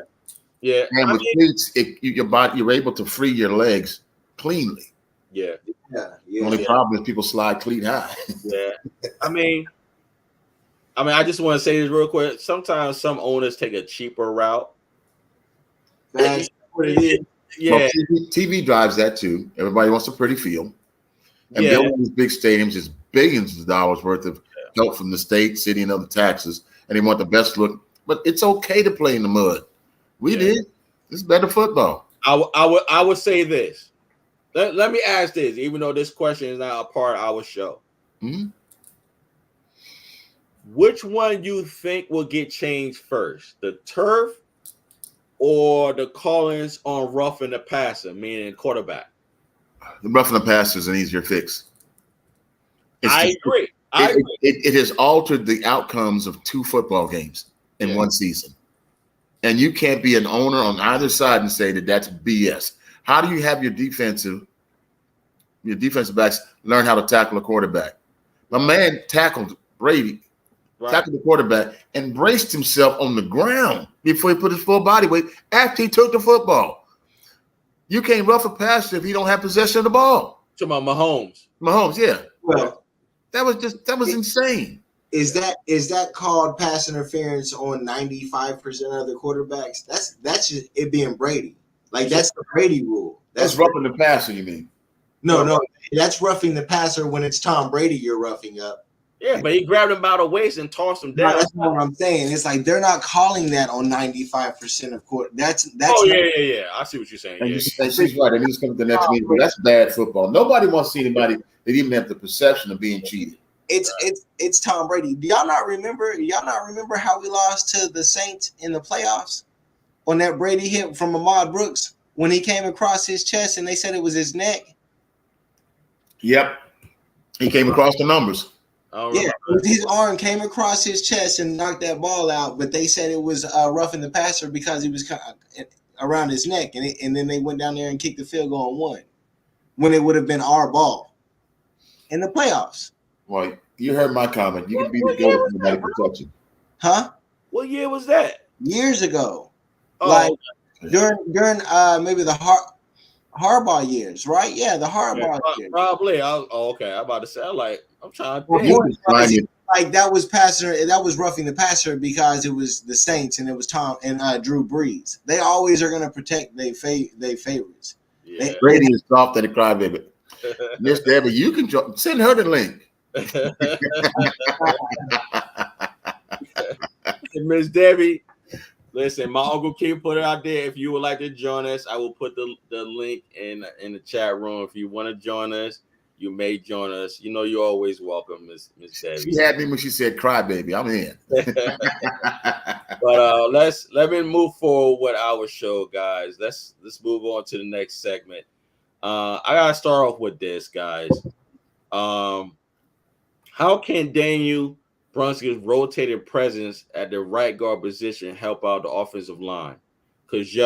And with cleats, you're able to free your legs cleanly. Yeah. The only problem is people slide cleat high. Yeah. I mean, I just want to say this real quick. Sometimes some owners take a cheaper route. That's what it is. Yeah. Well, TV drives that too. Everybody wants a pretty field. And building these big stadiums is billions of dollars worth of help from the state, city, and other taxes. And they want the best look. But it's okay to play in the mud. We did. It's better football. I would say this. Let me ask this, even though this question is not a part of our show. Mm-hmm. Which one you think will get changed first? The turf or the callings on roughing the passer, meaning quarterback? The roughing the passer is an easier fix. I agree. It has altered the outcomes of 2 football games in one season. And you can't be an owner on either side and say that that's BS. How do you have your defensive backs learn how to tackle a quarterback? My man tackled Brady, tackled the quarterback, and braced himself on the ground before he put his full body weight after he took the football. You can't rough a passer if you don't have possession of the ball. To my Mahomes. Mahomes, yeah. Well, that was insane. Is that called pass interference on 95% of the quarterbacks? That's just it being Brady. Like that's the Brady rule. That's roughing the passer, you mean? No, that's roughing the passer when it's Tom Brady you're roughing up. Yeah, but he grabbed him by the waist and tossed him down. No, that's not what I'm saying. It's like they're not calling that on 95% of court. That's. Oh yeah. I see what you're saying. And she's right. And he's coming to the next meeting. But that's bad football. Nobody wants to see anybody that even have the perception of being cheated. It's Tom Brady. Do y'all not remember how we lost to the Saints in the playoffs on that Brady hit from Ahmad Brooks when he came across his chest and they said it was his neck? Yep, he came across the numbers. Yeah, his arm came across his chest and knocked that ball out, but they said it was roughing the passer because he was around his neck, and then they went down there and kicked the field goal and won when it would have been our ball in the playoffs. Well, you heard my comment. You can be the goal for nobody protection. Huh? What year was that? Years ago. During maybe the Harbaugh years, right? Yeah, the Harbaugh years. Probably. Okay. I'm about to say, I'm trying to think. Like that was roughing the passer because it was the Saints and it was Tom and Drew Brees. They always are going to protect their favorites. Yeah. Brady is soft and a crybaby. Miss Debbie, you can send her the link. Miss Debbie, listen, my Uncle Keith put it out there. If you would like to join us, I will put the link in the chat room. If you want to join us, you may join us. You know, you're always welcome, Miss Debbie. She had me when she said crybaby. I'm in. But let me move forward with our show, guys. Let's move on to the next segment. I gotta start off with this, guys. How can Daniel Brunski's rotated presence at the right guard position help out the offensive line? Because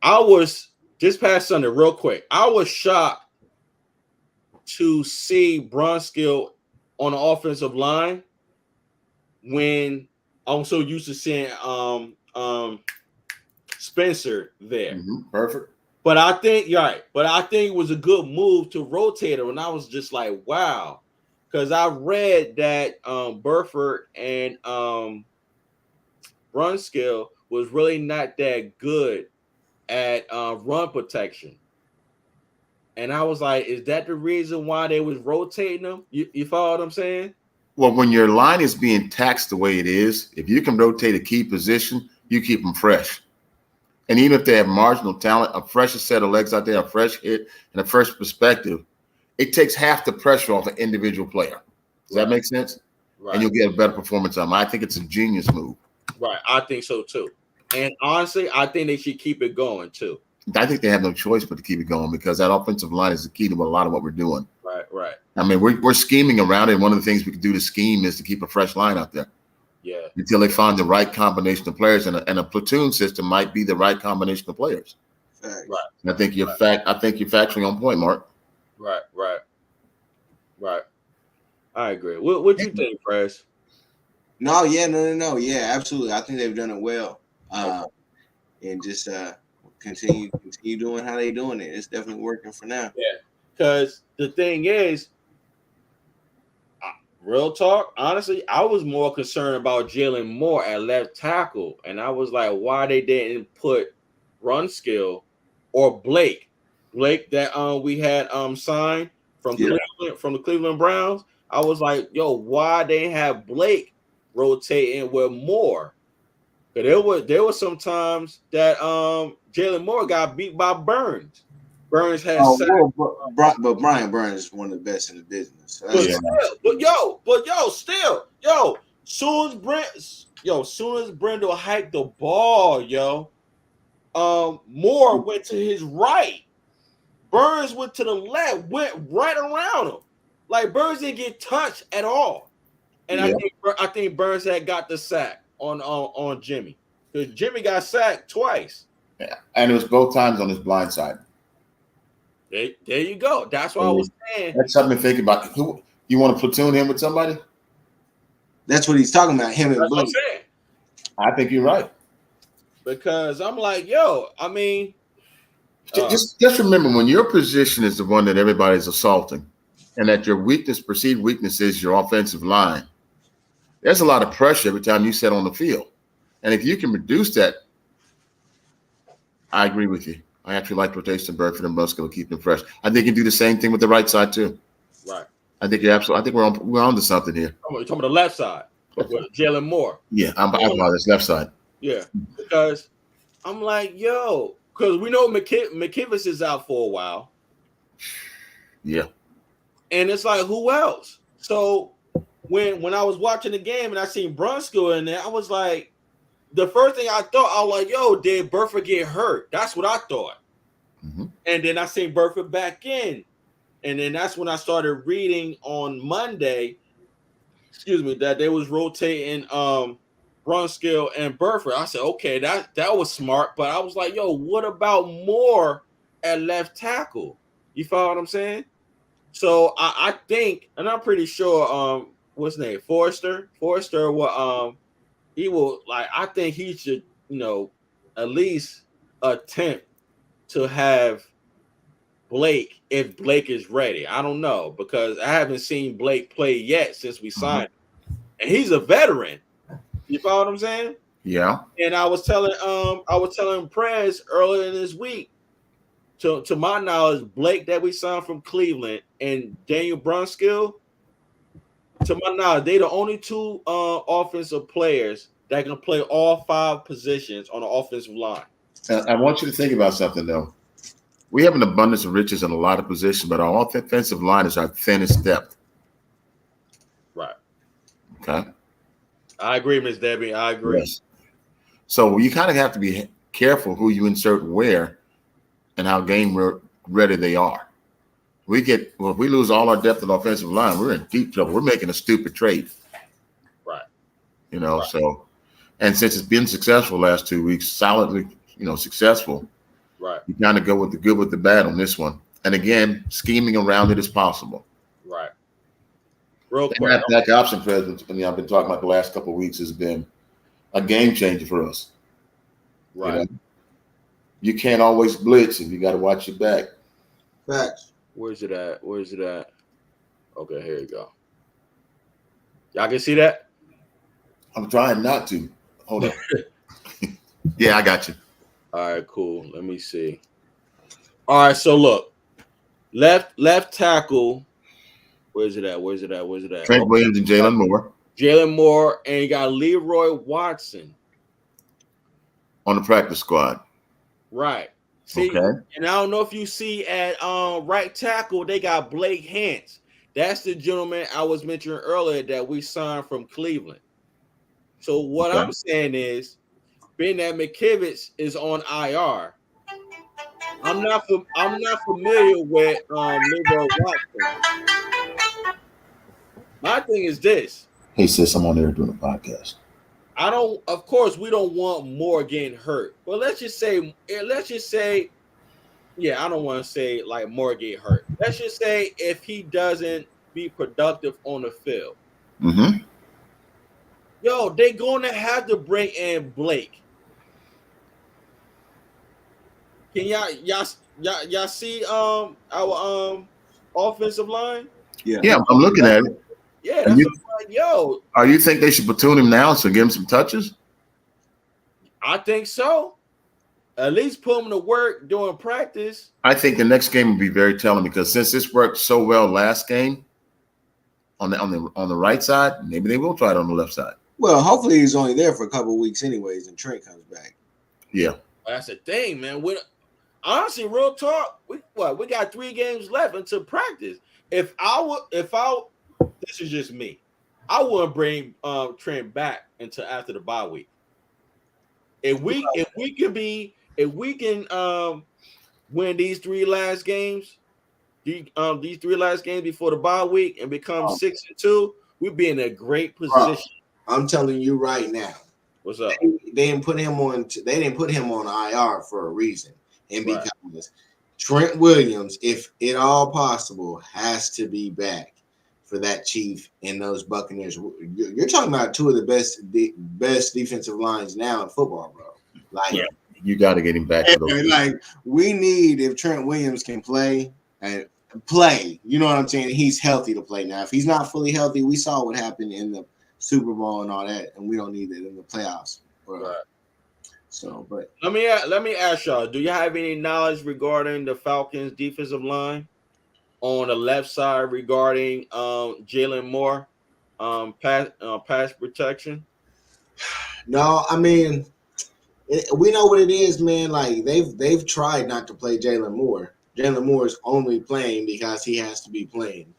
I was this past Sunday, real quick. I was shocked to see Brunskill on the offensive line when I'm so used to seeing Spencer there. Perfect. But I think you're right. But I think it was a good move to rotate her, and I was just like, wow. Because I read that Burford and Brunskill was really not that good at run protection. And I was like, is that the reason why they was rotating them? You follow what I'm saying? Well, when your line is being taxed the way it is, if you can rotate a key position, you keep them fresh. And even if they have marginal talent, a fresh set of legs out there, a fresh hit, and a fresh perspective, it takes half the pressure off an individual player. Does that make sense? Right. And you'll get a better performance out of them. I think it's a genius move. Right. I think so, too. And honestly, I think they should keep it going, too. I think they have no choice but to keep it going because that offensive line is the key to a lot of what we're doing. Right. I mean, we're scheming around it. And one of the things we can do to scheme is to keep a fresh line out there. Yeah. Until they find the right combination of players, and a platoon system might be the right combination of players. Right. And I think you're factually on point, Mark. Right. I agree. What you think, Press? No. Yeah, absolutely. I think they've done it well. And just continue doing how they doing it. It's definitely working for now. Yeah. Because the thing is, real talk, honestly, I was more concerned about Jalen Moore at left tackle. And I was like, why they didn't put Brunskill or Blake that we had signed from Cleveland, from the Cleveland Browns. I was like, yo, why they have Blake rotating with Moore? Because there was some times that Jalen Moore got beat by Burns. Burns had but Brian Burns is one of the best in the business. Soon as Brendel hiked the ball, Moore went to his right. Burns went to the left, went right around him. Like Burns didn't get touched at all. And I think Burns had got the sack on Jimmy. Because Jimmy got sacked twice. Yeah, and it was both times on his blind side. There you go. That's what I was saying. That's something to think about. Who you want to platoon him with somebody? That's what he's talking about. Him and Blake. I think you're right. Because I'm like, I mean, just remember when your position is the one that everybody's assaulting, and that your perceived weakness is your offensive line. There's a lot of pressure every time you set on the field, and if you can reduce that, I agree with you. I actually like rotation Burford and Brunskill to keep them fresh. I think you can do the same thing with the right side too. Right. I think you're absolutely. I think we're on to something here. You're talking about the left side with Jalen Moore. Yeah, I'm about this left side. Yeah, because I'm like, because we know McKivitz is out for a while. Yeah. And it's like, who else? So when I was watching the game and I seen Brunskill in there, I was like, the first thing I thought, I was like, did Burford get hurt? That's what I thought. Mm-hmm. And then I seen Burford back in. And then that's when I started reading on Monday, that they was rotating Brunskill and Burford. I said, okay, that was smart. But I was like, what about Moore at left tackle? You follow what I'm saying? So I think, and I'm pretty sure, what's his name? Forrester will he will, I think he should, at least attempt to have Blake if Blake is ready. I don't know, because I haven't seen Blake play yet since we signed him. And he's a veteran. You follow what I'm saying? Yeah. And I was telling Prez earlier this week, to my knowledge, Blake that we signed from Cleveland and Daniel Brunskill, to my knowledge, they the only two offensive players that can play all 5 positions on the offensive line. I want you to think about something though. We have an abundance of riches in a lot of positions, but our offensive line is our thinnest depth. Right. Okay. I agree, Miss Debbie. I agree. Yes. So you kind of have to be careful who you insert where and how game ready they are. If we lose all our depth of the offensive line, we're in deep trouble. We're making a stupid trade. Right. Right. So, and since it's been successful last 2 weeks, solidly, successful. Right. You kind of go with the good with the bad on this one. And again, scheming around it is possible. Right. Real quick. That option presence, I've been talking about the last couple of weeks, has been a game changer for us. Right. You can't always blitz, and you got to watch your back. Facts. Where's it at? Okay, here you go. Y'all can see that? I'm trying not to. Hold on. Yeah, I got you. All right, cool. Let me see. All right, so look. Left tackle. Where's it at? Trent Williams and Jalen Moore. Jalen Moore, and you got Leroy Watson on the practice squad. Right. See, okay. And I don't know if you see at right tackle, they got Blake Hance. That's the gentleman I was mentioning earlier that we signed from Cleveland. So what I'm saying is, being that McKivitz is on IR, I'm not familiar with Leroy Watson. My thing is this. He says I'm on there doing a podcast. Of course, we don't want Moore getting hurt. But let's just say, yeah, I don't want to say like Moore get hurt. Let's just say if he doesn't be productive on the field. Mm-hmm. Yo, they're going to have to bring in Blake. Can y'all see our offensive line? Yeah, I'm looking at it. Yeah, that's what I'm like, yo. Are you think they should platoon him now so give him some touches? I think so. At least put him to work during practice. I think the next game will be very telling because since this worked so well last game on the right side, maybe they will try it on the left side. Well, hopefully he's only there for a couple of weeks anyways, and Trent comes back. Yeah, that's the thing, man. Honestly, real talk, we got 3 games left until practice. If this is just me, I wouldn't bring Trent back until after the bye week. If we can win these 3 last games, these 3 last games before the bye week and become 6-2, we'd be in a great position. Bro, I'm telling you right now. What's up? They didn't put him on. They didn't put him on IR for a reason, and because Trent Williams, if at all possible, has to be back for that Chief and those Buccaneers. You're talking about 2 of the best defensive lines now in football, bro. Like, yeah, you got to get him back. Like, we need, if Trent Williams can play, you know what I'm saying? He's healthy to play now. If he's not fully healthy, we saw what happened in the Super Bowl and all that, and we don't need it in the playoffs. Right. So, but let me ask y'all: do you have any knowledge regarding the Falcons' defensive line on the left side regarding Jalen Moore pass protection? No, I mean, we know what it is, man. Like they've tried not to play Jalen Moore. Jalen Moore is only playing because he has to be playing.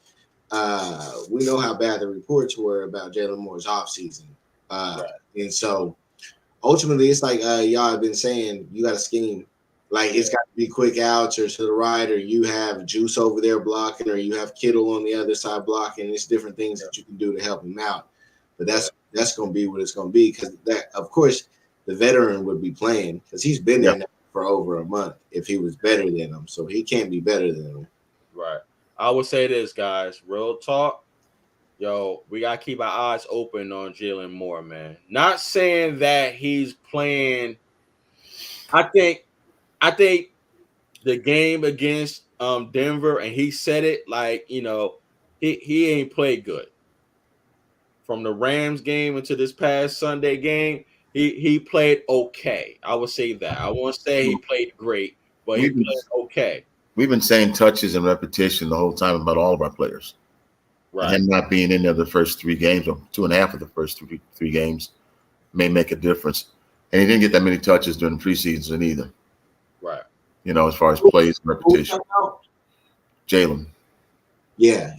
We know how bad the reports were about Jalen Moore's offseason. And so ultimately it's like y'all have been saying, you got to scheme. Like it's got to be quick outs or to the right, or you have Juice over there blocking, or you have Kittle on the other side blocking. It's different things that you can do to help him out. But that's going to be what it's going to be, because that, of course, the veteran would be playing because he's been there now for over a month if he was better than him. So he can't be better than him. Right. I would say this, guys. Real talk. Yo, we got to keep our eyes open on Jalen Moore, man. Not saying that he's playing. I think the game against Denver, and he said it, like, you know, he ain't played good. From the Rams game into this past Sunday game, he played okay. I would say that. I won't say he played great, but he played okay. We've been saying touches and repetition the whole time about all of our players. Right. And him not being in there the first 3 games or 2.5 of the first three games may make a difference. And he didn't get that many touches during the preseason either. Right. As far as plays and repetition. Jalen. Yeah.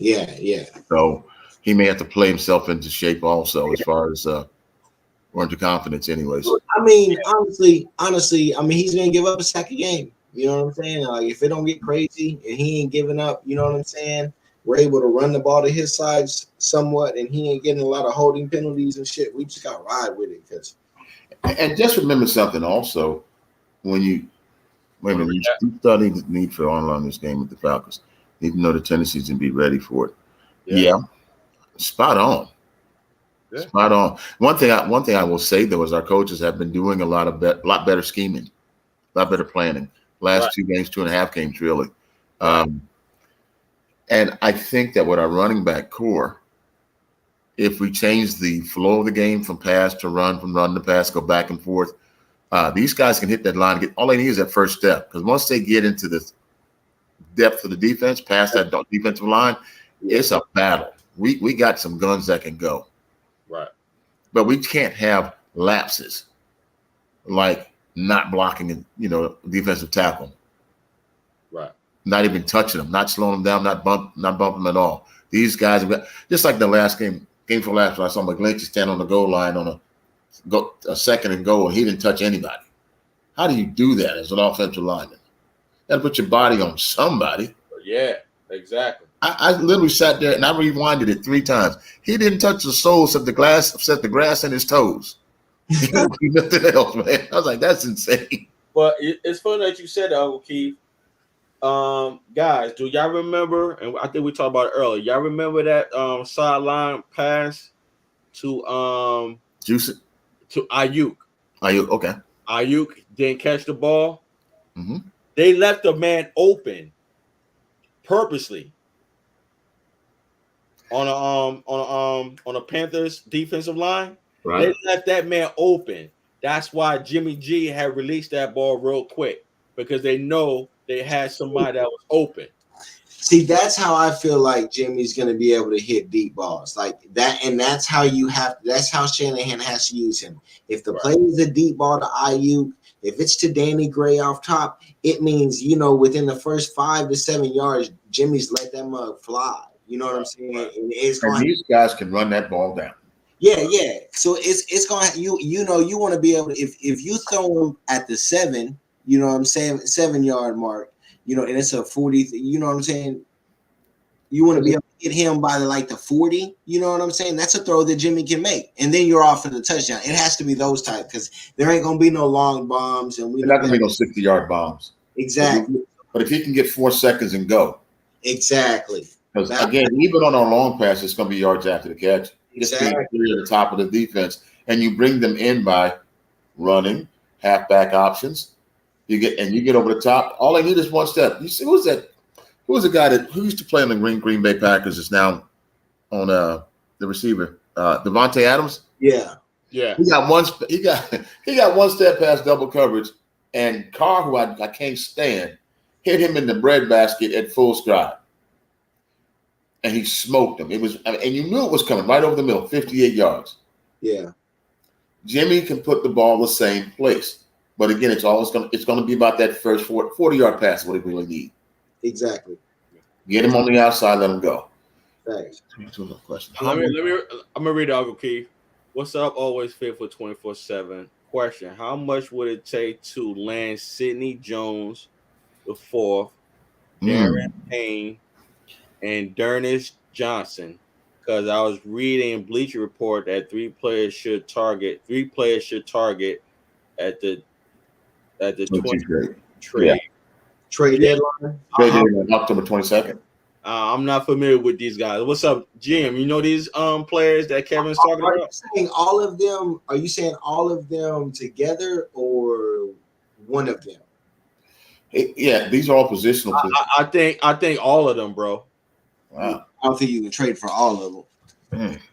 So he may have to play himself into shape also as far as or into confidence anyways. I mean, honestly, he's going to give up a sack a game. You know what I'm saying? Like, if it don't get crazy and he ain't giving up, you know what I'm saying? We're able to run the ball to his side somewhat, and he ain't getting a lot of holding penalties and shit. We just got to ride with it. And just remember something also, when you study the need for online this game with the Falcons, you need to know the tendencies and be ready for it. Yeah. Spot on. Yeah. Spot on. One thing I will say though is our coaches have been doing a lot better scheming, a lot better planning. Last 2 games, 2.5 games, really. And I think that with our running back core, if we change the flow of the game from pass to run, from run to pass, go back and forth, these guys can hit that line. All they need is that first step. Because once they get into the depth of the defense, past that defensive line, it's a battle. We got some guns that can go. Right. But we can't have lapses like not blocking, defensive tackle. Right. Not even touching them, not slowing them down, not bumping them at all. These guys, just like the last game for last, I saw McGlinchey stand on the goal line on a second and goal, and he didn't touch anybody. How do you do that as an offensive lineman? You got to put your body on somebody. Yeah, exactly. I literally sat there and I rewinded it 3 times. He didn't touch the sole, except the grass in his toes. He didn't do nothing else, man. I was like, that's insane. But it's funny that you said that, Uncle Keith. Guys, do y'all remember? And I think we talked about it earlier. Y'all remember that sideline pass to Juice it to Ayuk? Ayuk, okay. Ayuk didn't catch the ball. Mm-hmm. They left the man open purposely on a Panthers defensive line. Right. They left that man open. That's why Jimmy G had released that ball real quick, because they know they had somebody that was open. See, that's how I feel like Jimmy's going to be able to hit deep balls like that. And that's how that's how Shanahan has to use him. If the play is a deep ball to Ayuk, if it's to Danny Gray off top, it means, within the first 5 to 7 yards, Jimmy's let that mug fly. You know what I'm saying? And these guys can run that ball down. Yeah. So it's going to, you want to be able to, if you throw him at the 7, you know what I'm saying, 7-yard mark, and it's a 40, you know what I'm saying? You want to be able to get him by the 40, you know what I'm saying? That's a throw that Jimmy can make. And then you're off for the touchdown. It has to be those type, because there ain't going to be no long bombs. And they're not going to be no 60-yard bombs. Exactly. But if he can get 4 seconds and go. Exactly. Because, again, even on our long pass, it's going to be yards after the catch. Exactly. Just being clear at the top of the defense. And you bring them in by running, halfback options. You get over the top. All they need is one step. You see, who was the guy who used to play on the Green Bay Packers is now on the receiver, Devontae Adams? Yeah. He got one step past double coverage, and Carr, who I can't stand, hit him in the breadbasket at full stride, and he smoked him. And you knew it was coming right over the middle, 58 yards. Yeah. Jimmy can put the ball the same place. But again, it's going to be about that first 40-yard pass, what he really need. Exactly. Get him on the outside, let him go. Thanks. I'm gonna read it, Uncle Keith. What's up? Always faithful 24/7. Question: how much would it take to land Sidney Jones the fourth, Darren Payne, and Dernish Johnson? Because I was reading Bleacher Report that 3 players should target at the 20 trade deadline. October 22nd. I'm not familiar with these guys. What's up, Jim? You know these players that Kevin's talking about? Are you saying all of them together or one of them? Yeah, these are all positional. I think all of them, bro. Wow. I don't think you can trade for all of them.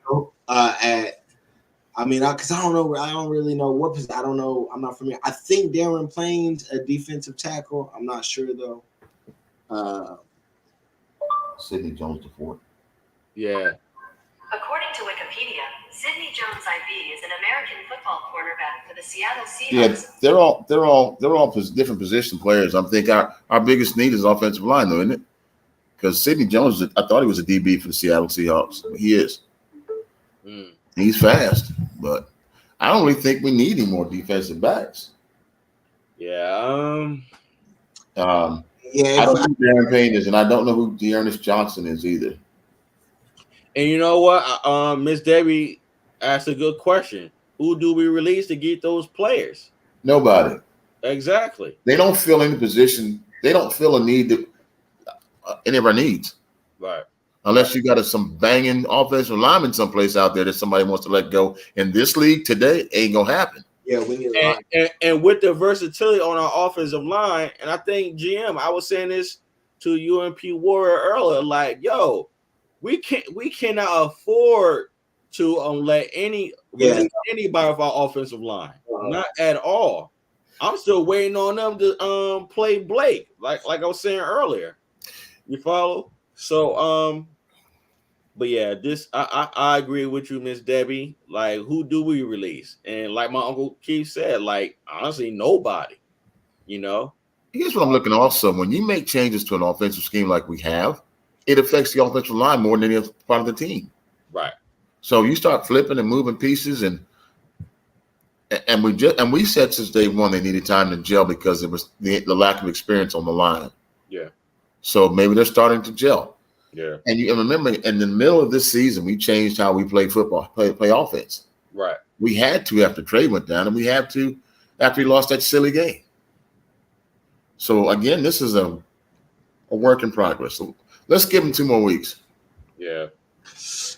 I mean, because I don't know. I don't really know what position. I don't know. I'm not familiar. I think Darren Payne's a defensive tackle. I'm not sure though. Sidney Jones IV. Yeah. According to Wikipedia, Sidney Jones IB is an American football quarterback for the Seattle Seahawks. Yeah, they're all different position players. I think our biggest need is offensive line, though, isn't it? Because Sidney Jones, I thought he was a DB for the Seattle Seahawks. He is. He's fast, but I don't really think we need any more defensive backs. Yeah. Yeah. I don't know who Darren Payne is, and I don't know who Dearness Johnson is either. And you know what? Miss Debbie asked a good question. Who do we release to get those players? Nobody. Exactly. They don't fill any position. They don't fill a need that any of our needs. Right. Unless you got some banging offensive lineman someplace out there that somebody wants to let go. In this league today, ain't gonna happen. Yeah, we need and with the versatility on our offensive line, and I think GM, I was saying this to UMP Warrior earlier, like, yo, we cannot afford to let anybody of our offensive line. Not at all. I'm still waiting on them to play Blake, like I was saying earlier. You follow? So but yeah, this I agree with you, Miss Debbie. Like, who do we release? And like my Uncle Keith said, like, honestly, nobody. You know? Here's what I'm looking also. When you make changes to an offensive scheme like we have, it affects the offensive line more than any other part of the team. Right. So you start flipping and moving pieces, and we said since day one they needed time to gel because it was the lack of experience on the line. Yeah. So maybe they're starting to gel. Yeah. And you remember in the middle of this season, we changed how we play football, play offense. Right. We had to after Trey went down, and we had to after he lost that silly game. So again, this is a work in progress. So let's give him 2 more weeks. Yeah.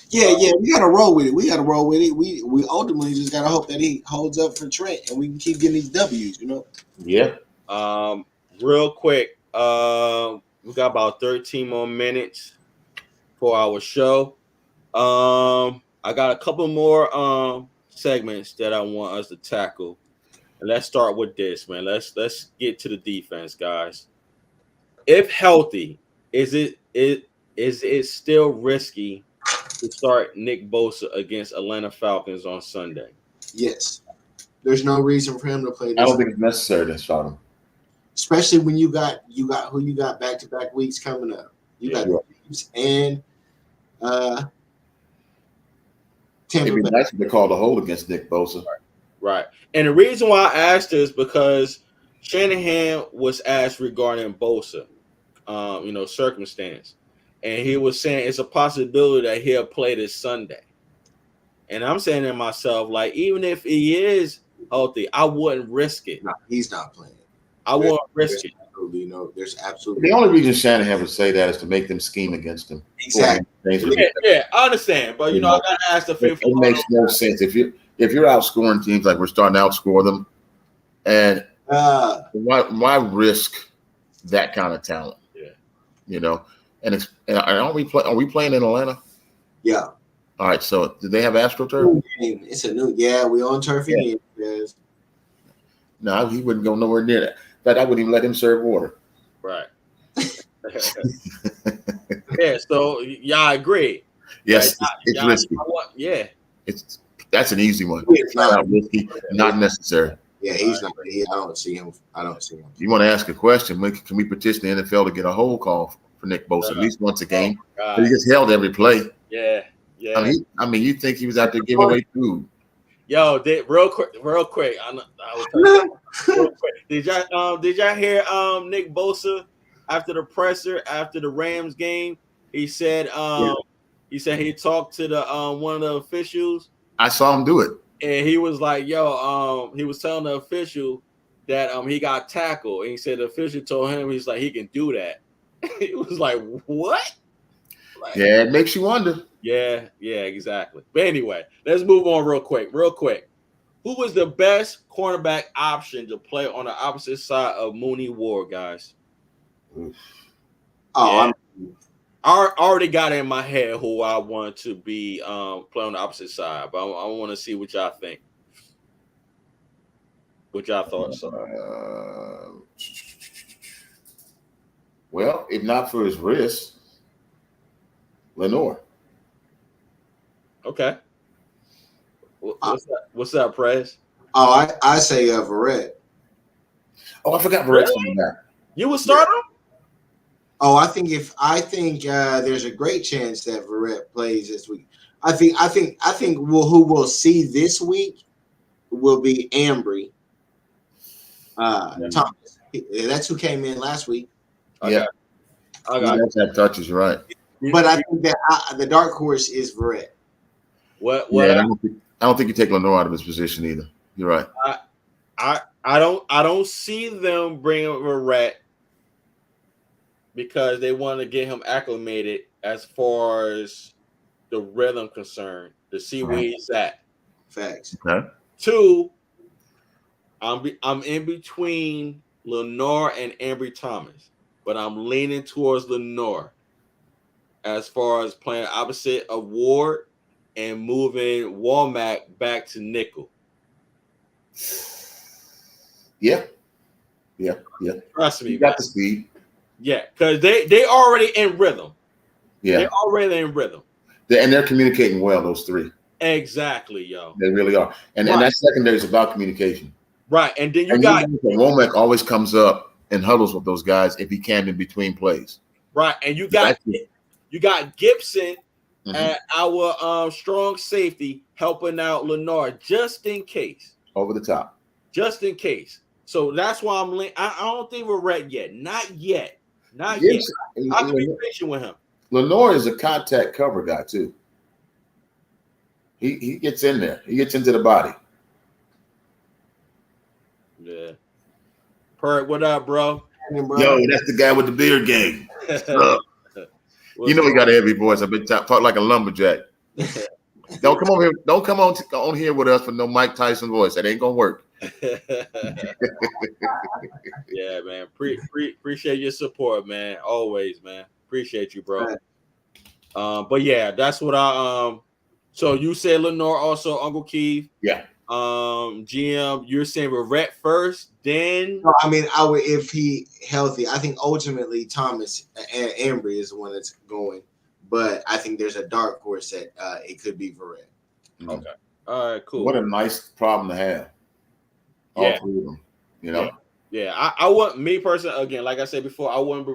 Yeah, we gotta roll with it. We ultimately just gotta hope that he holds up for Trent and we can keep getting these W's, you know? Yeah. Real quick, we got about 13 more minutes for our show. I got a couple more segments that I want us to tackle. And let's start with this, man. Let's get to the defense, guys. If healthy, is it still risky to start Nick Bosa against Atlanta Falcons on Sunday? Yes. There's no reason for him to play this. I don't think it's necessary to start him. Especially when you got who you got back-to-back weeks coming up. You got the Chiefs and Tampa It'd be Bay. nice if they called a hold against Nick Bosa. Right. And the reason why I asked is because Shanahan was asked regarding Bosa, circumstance. And he was saying it's a possibility that he'll play this Sunday. And I'm saying to myself, like, even if he is healthy, I wouldn't risk it. No, he's not playing. I won't risk it. There's absolutely The only reason Shanahan would say that is to make them scheme against him. Exactly. Yeah, I understand. But, I got to ask the fifth. It makes no sense. If you're outscoring teams like we're starting to outscore them, and why risk that kind of talent? Yeah. And are we playing in Atlanta? Yeah. All right. So do they have AstroTurf? It's a new. Yeah, we on turf again. Yes. No, he wouldn't go nowhere near that. But I wouldn't even let him serve water. Right. Yeah. So I agree. Yes, it's risky. That's an easy one. It's not risky, not necessary. Yeah, he's not. I don't see him. You want to ask a question? Can we petition the NFL to get a hold call for Nick Bosa at least once a game? But he gets held every play. Yeah. I mean, you think he was out there giving away food? Yo, real quick. Real quick. Did y'all hear Nick Bosa after the presser after the Rams game? He said he talked to the one of the officials. I saw him do it. And he was like, he was telling the official that he got tackled. And he said the official told him, he's like, he can do that. He was like, what? Like, yeah, it makes you wonder. Yeah, exactly. But anyway, let's move on real quick. Who was the best cornerback option to play on the opposite side of Mooney Ward, guys? I already got in my head who I want to be play on the opposite side, but I want to see what y'all think. What y'all thoughts are? Well, if not for his wrist, Lenore. Okay. What's up, Prez? Oh, I say Verrett. Oh, I forgot Verrett's coming back. You would start him? Oh, I think there's a great chance that Verrett plays this week. I think who we'll see this week will be Ambry. Thomas. That's who came in last week. I got He does have touches, right? But I think that the dark horse is Verrett. I don't think you take Lenore out of his position either. You're right. I don't see them bringing Verrett because they want to get him acclimated as far as the rhythm concerned to see where he's at. Facts. Okay. 2, I'm in between Lenore and Ambry Thomas, but I'm leaning towards Lenore as far as playing opposite of Ward and moving Womack back to nickel. Yeah. Trust me. You got the speed. Yeah, because they already in rhythm. Yeah. They're already in rhythm. And they're communicating well, those three. Exactly, yo. They really are. And that secondary is about communication. Right. And then you got Womack always comes up and huddles with those guys if he can in between plays. Right. And you got Gibson at our strong safety helping out Lenore just in case. Over the top. Just in case. So that's why I don't think we're ready yet. Not yet. Not Gibson, yet. I can be patient with him. Lenore is a contact cover guy too. He gets in there. He gets into the body. Yeah. Perk, what up, bro? Yo, that's the guy with the beard game. You know he got a heavy voice. I've been talk like a lumberjack. Don't come over here. Don't come on here with us for no Mike Tyson voice. That ain't gonna work. Yeah, man. Appreciate your support, man. Always, man. Appreciate you, bro. But yeah, that's what I So you said Lenore also, Uncle Keith. Yeah. GM, you're saying Verrett first, then. No, I mean, I would if he healthy. I think ultimately Thomas and Ambry is the one that's going, but I think there's a dark horse that it could be Verrett. Okay. All right. Cool. What a nice problem to have. All three of them. You know. Yeah. I want me personally again, like I said before, I wouldn't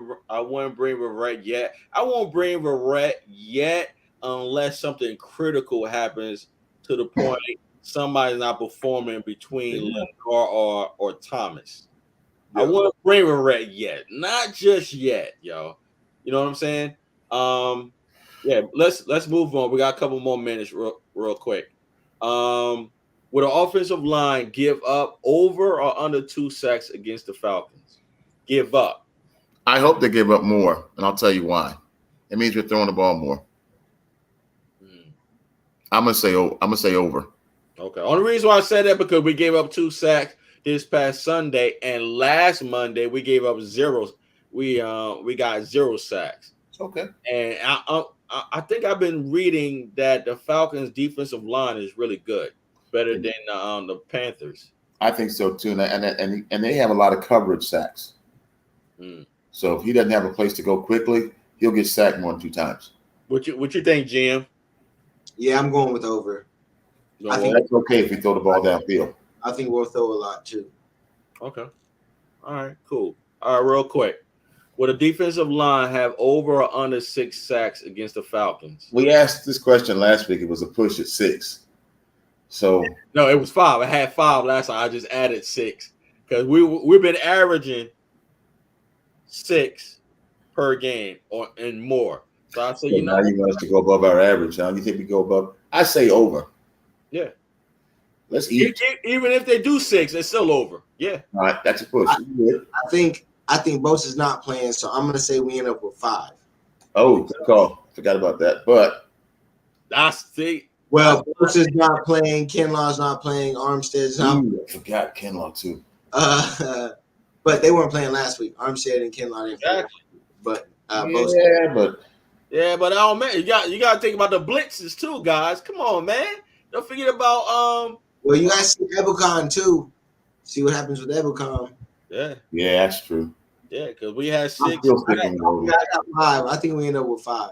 bring Verrett yet. I won't bring Verrett yet unless something critical happens to the point somebody's not performing between Lenore or Thomas. I wouldn't bring Verrett yet, not just yet, yo. You know what I'm saying? Yeah. Let's move on. We got a couple more minutes, real quick. Would an offensive line give up over or under 2 sacks against the Falcons? Give up. I hope they give up more, and I'll tell you why. It means we're throwing the ball more. I'm gonna say over. Okay. Only reason why I said that because we gave up 2 sacks this past Sunday, and last Monday we gave up 0. We got 0 sacks. Okay. And I think I've been reading that the Falcons' defensive line is really good, better than the Panthers. I think so too, and they have a lot of coverage sacks. So if he doesn't have a place to go quickly, he'll get sacked more than 2 times. What you think, Jim? Yeah, I'm going with over. I think that's okay if we throw the ball downfield. I think we'll throw a lot too. Okay. All right, cool. All right, real quick. Would a defensive line have over or under 6 sacks against the Falcons? We asked this question last week. It was a push at 6. So no, it was 5. I had 5 last time. I just added 6 because we've been averaging 6 per game and more. So I say, now you want us to go above our average. Now you think we go above? I say over. Yeah. Let's eat. Even if they do 6, it's still over. Yeah. All right, that's a push. I think Bosa's not playing, so I'm gonna say we end up with 5. Oh, good call. Forgot about that. But that's the well, Bosa's not playing, Kinlaw's not playing, Armstead's not. I forgot Kinlaw too. But they weren't playing last week. Armstead and Kinlaw didn't play. But Bosa. Yeah, but Yeah, but I don't man. You got to think about the blitzes too, guys. Come on, man. Don't forget about Well, you got to see Ebicon too. See what happens with Ebicon. Yeah. Yeah, that's true. Yeah, because we had I'm 6. still sticking with over. I got 5. I think we end up with 5.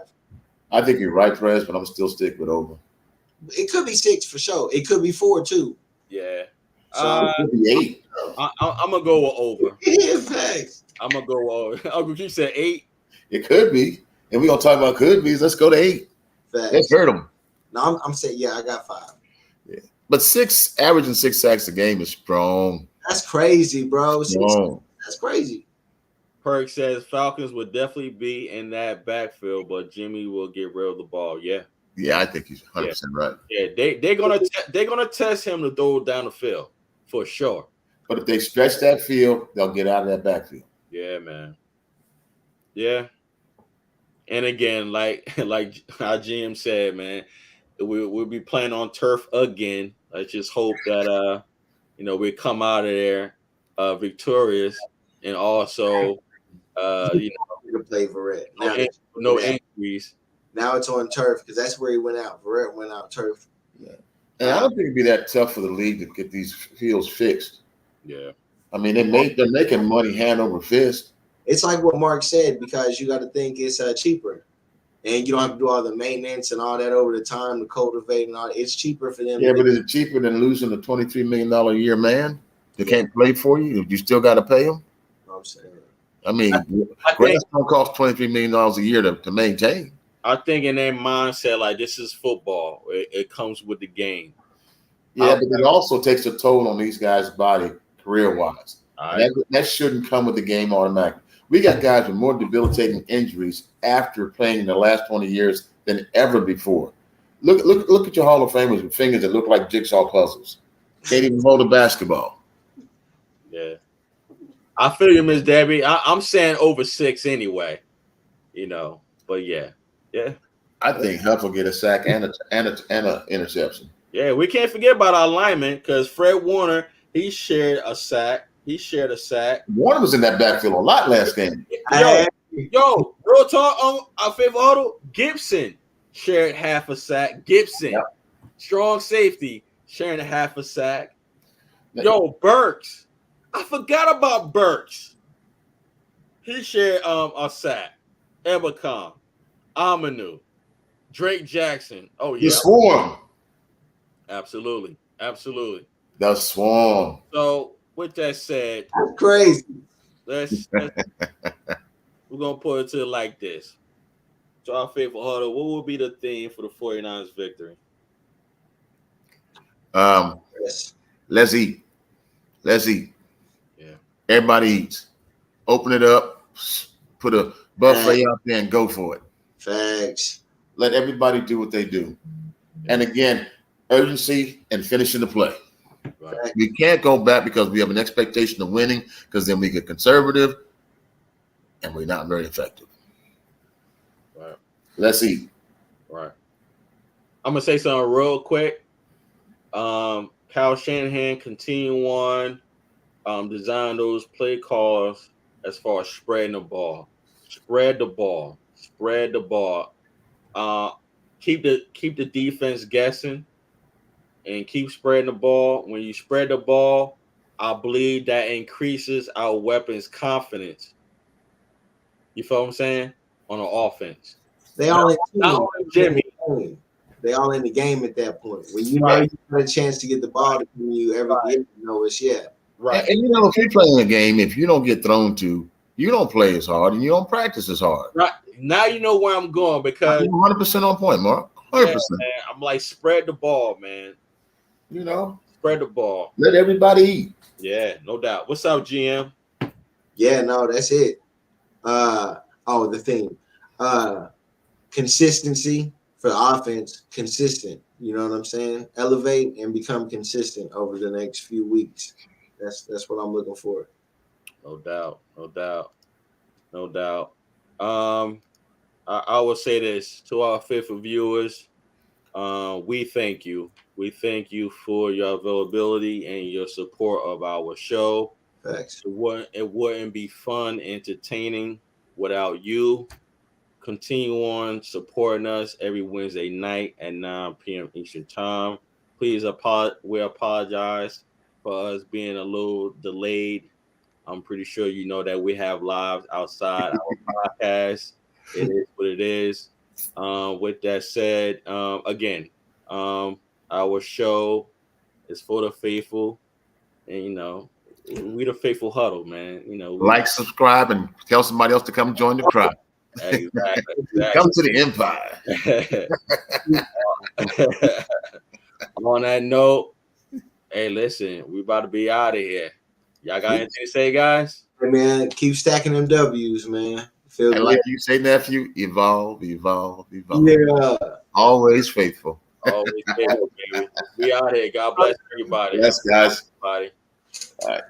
I think you're right, Press, but I'm still sticking with over. It could be 6 for sure. It could be 4 too. Yeah. So it could be 8. I'm gonna go with over. Yeah, facts. I'm gonna go over. Uncle G said 8. It could be, and we're gonna talk about could be's. Let's go to 8. Facts. Let's hurt them. No, I'm saying I got 5. Yeah, but 6 averaging 6 sacks a game is strong. That's crazy, bro. Strong. That's crazy. Perk says Falcons would definitely be in that backfield, but Jimmy will get rid of the ball. Yeah. Yeah, I think he's 100% right. Yeah, they're gonna test him to throw down the field for sure. But if they stretch that field, they'll get out of that backfield. Yeah, man. Yeah. And again, like our GM said, man, we'll be playing on turf again. Let's just hope that we come out of there victorious, and also to play Verrett. No injuries. Now it's on turf because that's where he went out. Verrett went out turf. Yeah. And I don't think it'd be that tough for the league to get these fields fixed. Yeah. I mean, they're making money hand over fist. It's like what Mark said, because you got to think it's cheaper. And you don't have to do all the maintenance and all that over the time to cultivate and all. It's cheaper for them. Yeah, but is it cheaper than losing a $23 million a year man that can't play for you? You still got to pay him? I'm saying. I mean, grass don't cost $23 million a year to maintain. I think in their mindset, like, this is football. It comes with the game. Yeah, but it also takes a toll on these guys' body career-wise. That shouldn't come with the game automatically. We got guys with more debilitating injuries after playing in the last 20 years than ever before. Look at your Hall of Famers with fingers that look like jigsaw puzzles. Can't even hold a basketball. Yeah. I feel you, Miss Debbie. I'm saying over 6 anyway. But yeah. Yeah. I think Huff will get a sack and a interception. Yeah, we can't forget about our lineman, because Fred Warner, he shared a sack. Warner was in that backfield a lot last game. Yo, real talk on our favorite huddle. Gibson shared half a sack. Strong safety, sharing a half a sack. Yo, Burks. I forgot about Burks. He shared a sack. Ebicom, Aminu, Drake Jackson. Oh yeah, the swarm. Absolutely. The swarm. So with that said, that's crazy. Let's we're gonna put it to it like this. So our faithful huddle, what will be the theme for the 49ers victory? Let's eat. Yeah. Everybody eats. Open it up. Put a buffet out there and go for it. Facts. Let everybody do what they do. And again, urgency and finishing the play. Right. We can't go back because we have an expectation of winning, because then we get conservative and we're not very effective. Right. Let's eat. Right. I'm going to say something real quick. Kyle Shanahan continue on design those play calls as far as spreading the ball. Spread the ball. Keep the defense guessing and keep spreading the ball. When you spread the ball, I believe that increases our weapons' confidence. You feel what I'm saying? On the offense. They all not Jimmy. They all in the game at that point. When you know you got a chance to get the ball to you every day, it's right. And if you're playing a game, if you don't get thrown to, you don't play as hard and you don't practice as hard. Right. Now you know where I'm going, because 100% on point, Mark. 100%. Yeah, man. I'm like, spread the ball, man. Spread the ball. Let everybody eat. Yeah, no doubt. What's up, GM? Yeah, no, that's it. The thing. Consistency for offense, consistent. You know what I'm saying? Elevate and become consistent over the next few weeks. That's what I'm looking for. No doubt. I will say this to our faithful viewers. We thank you. We thank you for your availability and your support of our show. Thanks. It wouldn't be fun, entertaining without you. continue on supporting us every Wednesday night at 9 p.m. Eastern Time. Please we apologize for us being a little delayed. I'm pretty sure you know that we have lives outside our podcast. It is what it is. With that said, again, our show is for the faithful, and we the faithful huddle, man. Like, subscribe, and tell somebody else to come join the crowd. Exactly. Come to the empire. On that note, hey, listen, we about to be out of here. Y'all got anything to say, guys? Hey, man, keep stacking them W's, man. And like you say, nephew, evolve. Yeah. Always faithful. Always faithful, baby. We out here. God bless everybody. Yes, guys. Everybody. All right.